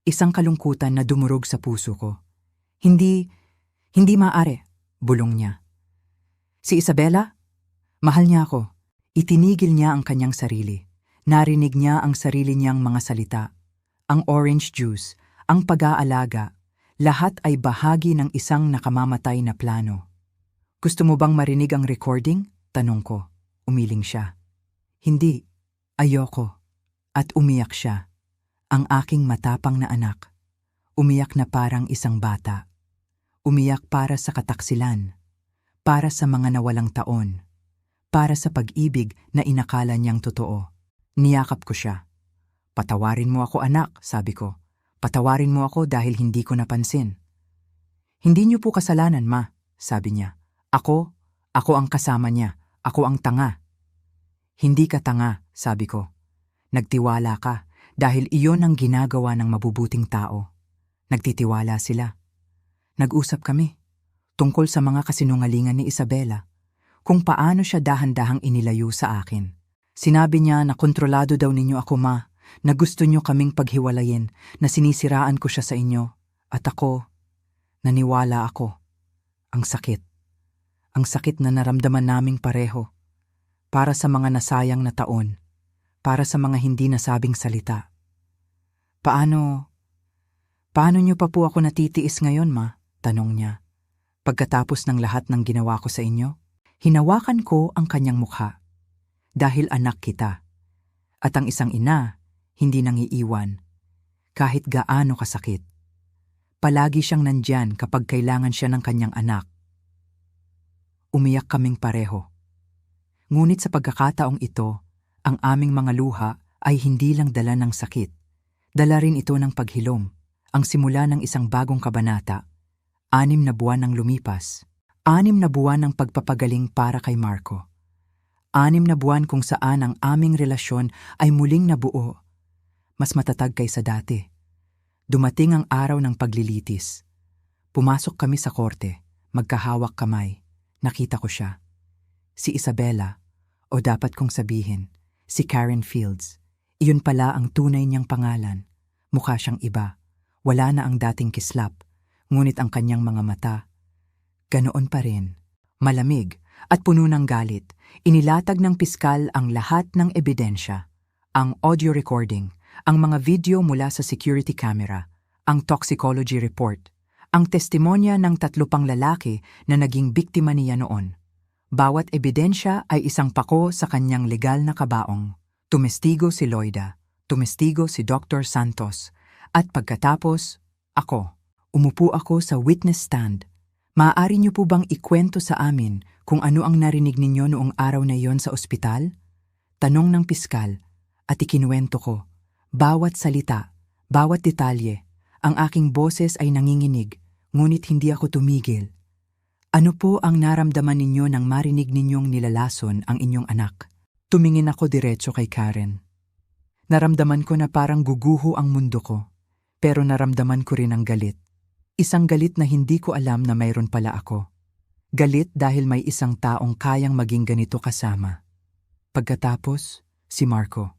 isang kalungkutan na dumurog sa puso ko. Hindi maaari, bulong niya. Si Isabela? Mahal niya ako. Itinigil niya ang kanyang sarili. Narinig niya ang sarili niyang mga salita. Ang orange juice, ang pag-aalaga, lahat ay bahagi ng isang nakamamatay na plano. Gusto mo bang marinig ang recording? Tanong ko. Umiling siya. Hindi. Ayoko. At umiyak siya. Ang aking matapang na anak. Umiyak na parang isang bata. Umiyak para sa kataksilan. Para sa mga nawalang taon. Para sa pag-ibig na inakala niyang totoo. Niyakap ko siya. Patawarin mo ako, anak, sabi ko. Patawarin mo ako dahil hindi ko napansin. Hindi niyo po kasalanan, ma, sabi niya. Ako ang kasama niya. Ako ang tanga. Hindi ka tanga, sabi ko. Nagtiwala ka dahil iyon ang ginagawa ng mabubuting tao. Nagtitiwala sila. Nag-usap kami tungkol sa mga kasinungalingan ni Isabela, kung paano siya dahan-dahang inilayo sa akin. Sinabi niya na kontrolado daw ninyo ako, ma, na gusto niyo kaming paghiwalayin, na sinisiraan ko siya sa inyo. At ako, naniwala ako. Ang sakit. Ang sakit na naramdaman naming pareho. Para sa mga nasayang na taon. Para sa mga hindi nasabing salita. Paano niyo pa po ako natitiis ngayon, ma? Tanong niya. Pagkatapos ng lahat ng ginawa ko sa inyo, hinawakan ko ang kanyang mukha. Dahil anak kita. At ang isang ina, hindi nangiiwan. Kahit gaano kasakit. Palagi siyang nandyan kapag kailangan siya ng kanyang anak. Umiyak kaming pareho. Ngunit sa pagkakataong ito, ang aming mga luha ay hindi lang dala ng sakit. Dala rin ito ng paghilom, ang simula ng isang bagong kabanata. 6 na buwan nang lumipas. 6 na buwan ng pagpapagaling para kay Marco. 6 na buwan kung saan ang aming relasyon ay muling nabuo. Mas matatag kaysa dati. Dumating ang araw ng paglilitis. Pumasok kami sa korte, magkahawak kamay. Nakita ko siya. Si Isabella, o dapat kong sabihin, si Karen Fields. Iyon pala ang tunay niyang pangalan. Mukha siyang iba. Wala na ang dating kislap, ngunit ang kanyang mga mata, ganoon pa rin. Malamig at puno ng galit, inilatag ng piskal ang lahat ng ebidensya. Ang audio recording, ang mga video mula sa security camera, ang toxicology report, ang testimonya ng 3 pang lalaki na naging biktima niya noon. Bawat ebidensya ay isang pako sa kanyang legal na kabaong. Tumestigo si Loida, tumestigo si Dr. Santos, at pagkatapos, ako. Umupo ako sa witness stand. Maaari niyo po bang ikwento sa amin kung ano ang narinig ninyo noong araw na iyon sa ospital? Tanong ng piskal, at ikinuwento ko. Bawat salita, bawat detalye, ang aking boses ay nanginginig, ngunit hindi ako tumigil. Ano po ang naramdaman ninyo nang marinig ninyong nilalason ang inyong anak? Tumingin ako diretso kay Karen. Naramdaman ko na parang guguho ang mundo ko, pero naramdaman ko rin ang galit. Isang galit na hindi ko alam na mayroon pala ako. Galit dahil may isang taong kayang maging ganito kasama. Pagkatapos, si Marco.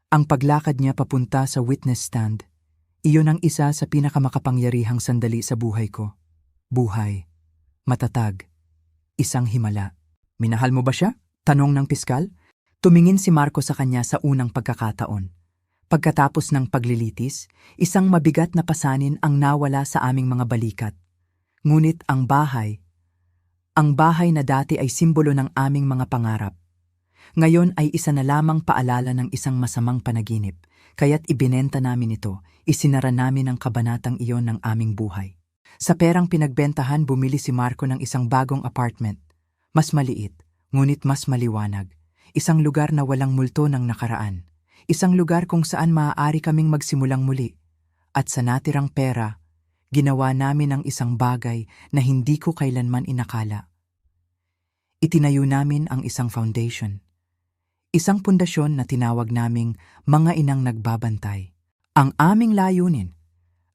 Ang paglakad niya papunta sa witness stand, iyon ang isa sa pinakamakapangyarihang sandali sa buhay ko. Buhay. Matatag. Isang himala. Minahal mo ba siya? Tanong ng piskal. Tumingin si Marco sa kanya sa unang pagkakataon. Pagkatapos ng paglilitis, isang mabigat na pasanin ang nawala sa aming mga balikat. Ngunit ang bahay na dati ay simbolo ng aming mga pangarap. Ngayon ay isa na lamang paalala ng isang masamang panaginip, kaya't ibinenta namin ito, isinara namin ang kabanatang iyon ng aming buhay. Sa perang pinagbentahan, bumili si Marco ng isang bagong apartment. Mas maliit, ngunit mas maliwanag. Isang lugar na walang multo ng nakaraan. Isang lugar kung saan maaari kaming magsimulang muli. At sa natirang pera, ginawa namin ang isang bagay na hindi ko kailanman inakala. Itinayo namin ang isang foundation. Isang pundasyon na tinawag naming Mga Inang Nagbabantay. Ang aming layunin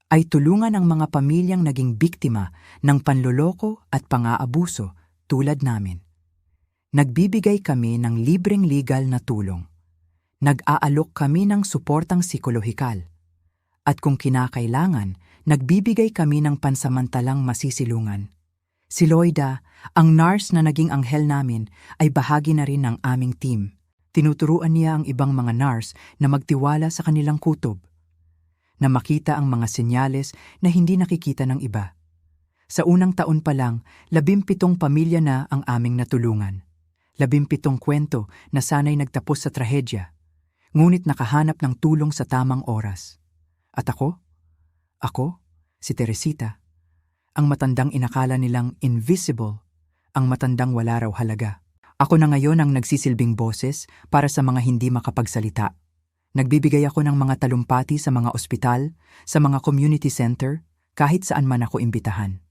ay tulungan ang mga pamilyang naging biktima ng panloloko at pang-aabuso tulad namin. Nagbibigay kami ng libreng legal na tulong. Nag-aalok kami ng suportang psikolohikal. At kung kinakailangan, nagbibigay kami ng pansamantalang masisilungan. Si Loida, ang nurse na naging anghel namin, ay bahagi na rin ng aming team. Tinuturuan niya ang ibang mga nurse na magtiwala sa kanilang kutob, na makita ang mga senyales na hindi nakikita ng iba. Sa unang taon pa lang, 17 pamilya na ang aming natulungan. 17 kwento na sana'y nagtapos sa trahedya, ngunit nakahanap ng tulong sa tamang oras. At ako, si Teresita, ang matandang inakala nilang invisible, ang matandang wala raw halaga. Ako na ngayon ang nagsisilbing boses para sa mga hindi makapagsalita. Nagbibigay ako ng mga talumpati sa mga ospital, sa mga community center, kahit saan man ako imbitahan.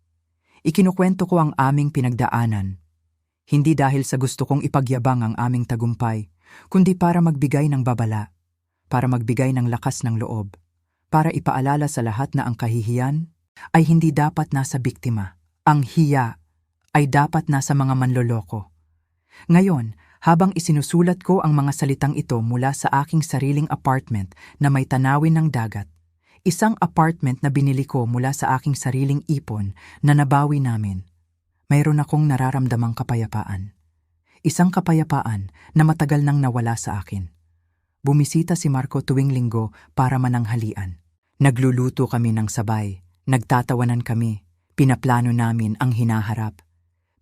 Ikinukwento ko ang aming pinagdaanan, hindi dahil sa gusto kong ipagyabang ang aming tagumpay, kundi para magbigay ng babala, para magbigay ng lakas ng loob, para ipaalala sa lahat na ang kahihiyan ay hindi dapat nasa biktima. Ang hiya ay dapat nasa mga manloloko. Ngayon, habang isinusulat ko ang mga salitang ito mula sa aking sariling apartment na may tanawin ng dagat, isang apartment na binili ko mula sa aking sariling ipon na nabawi namin, mayroon akong nararamdamang kapayapaan. Isang kapayapaan na matagal nang nawala sa akin. Bumisita si Marco tuwing linggo para mananghalian. Nagluluto kami ng sabay, nagtatawanan kami, pinaplano namin ang hinaharap.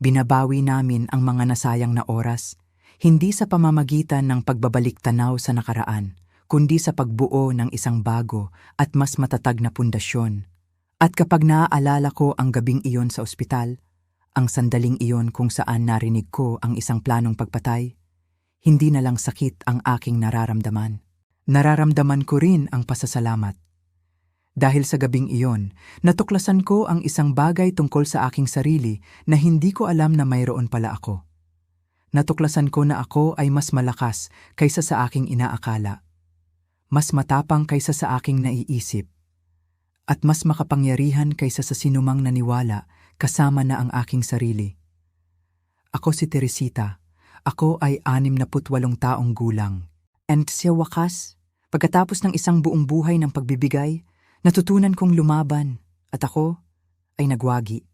Binabawi namin ang mga nasayang na oras, hindi sa pamamagitan ng pagbabalik tanaw sa nakaraan, kundi sa pagbuo ng isang bago at mas matatag na pundasyon. At kapag naaalala ko ang gabing iyon sa ospital, ang sandaling iyon kung saan narinig ko ang isang planong pagpatay, hindi na lang sakit ang aking nararamdaman. Nararamdaman ko rin ang pasasalamat. Dahil sa gabing iyon, natuklasan ko ang isang bagay tungkol sa aking sarili na hindi ko alam na mayroon pala ako. Natuklasan ko na ako ay mas malakas kaysa sa aking inaakala. Mas matapang kaysa sa aking naiisip. At mas makapangyarihan kaysa sa sinumang naniwala kasama na ang aking sarili. Ako si Teresita. Ako ay 68 taong gulang. And sa wakas, pagkatapos ng isang buong buhay ng pagbibigay, natutunan kong lumaban at ako ay nagwagi.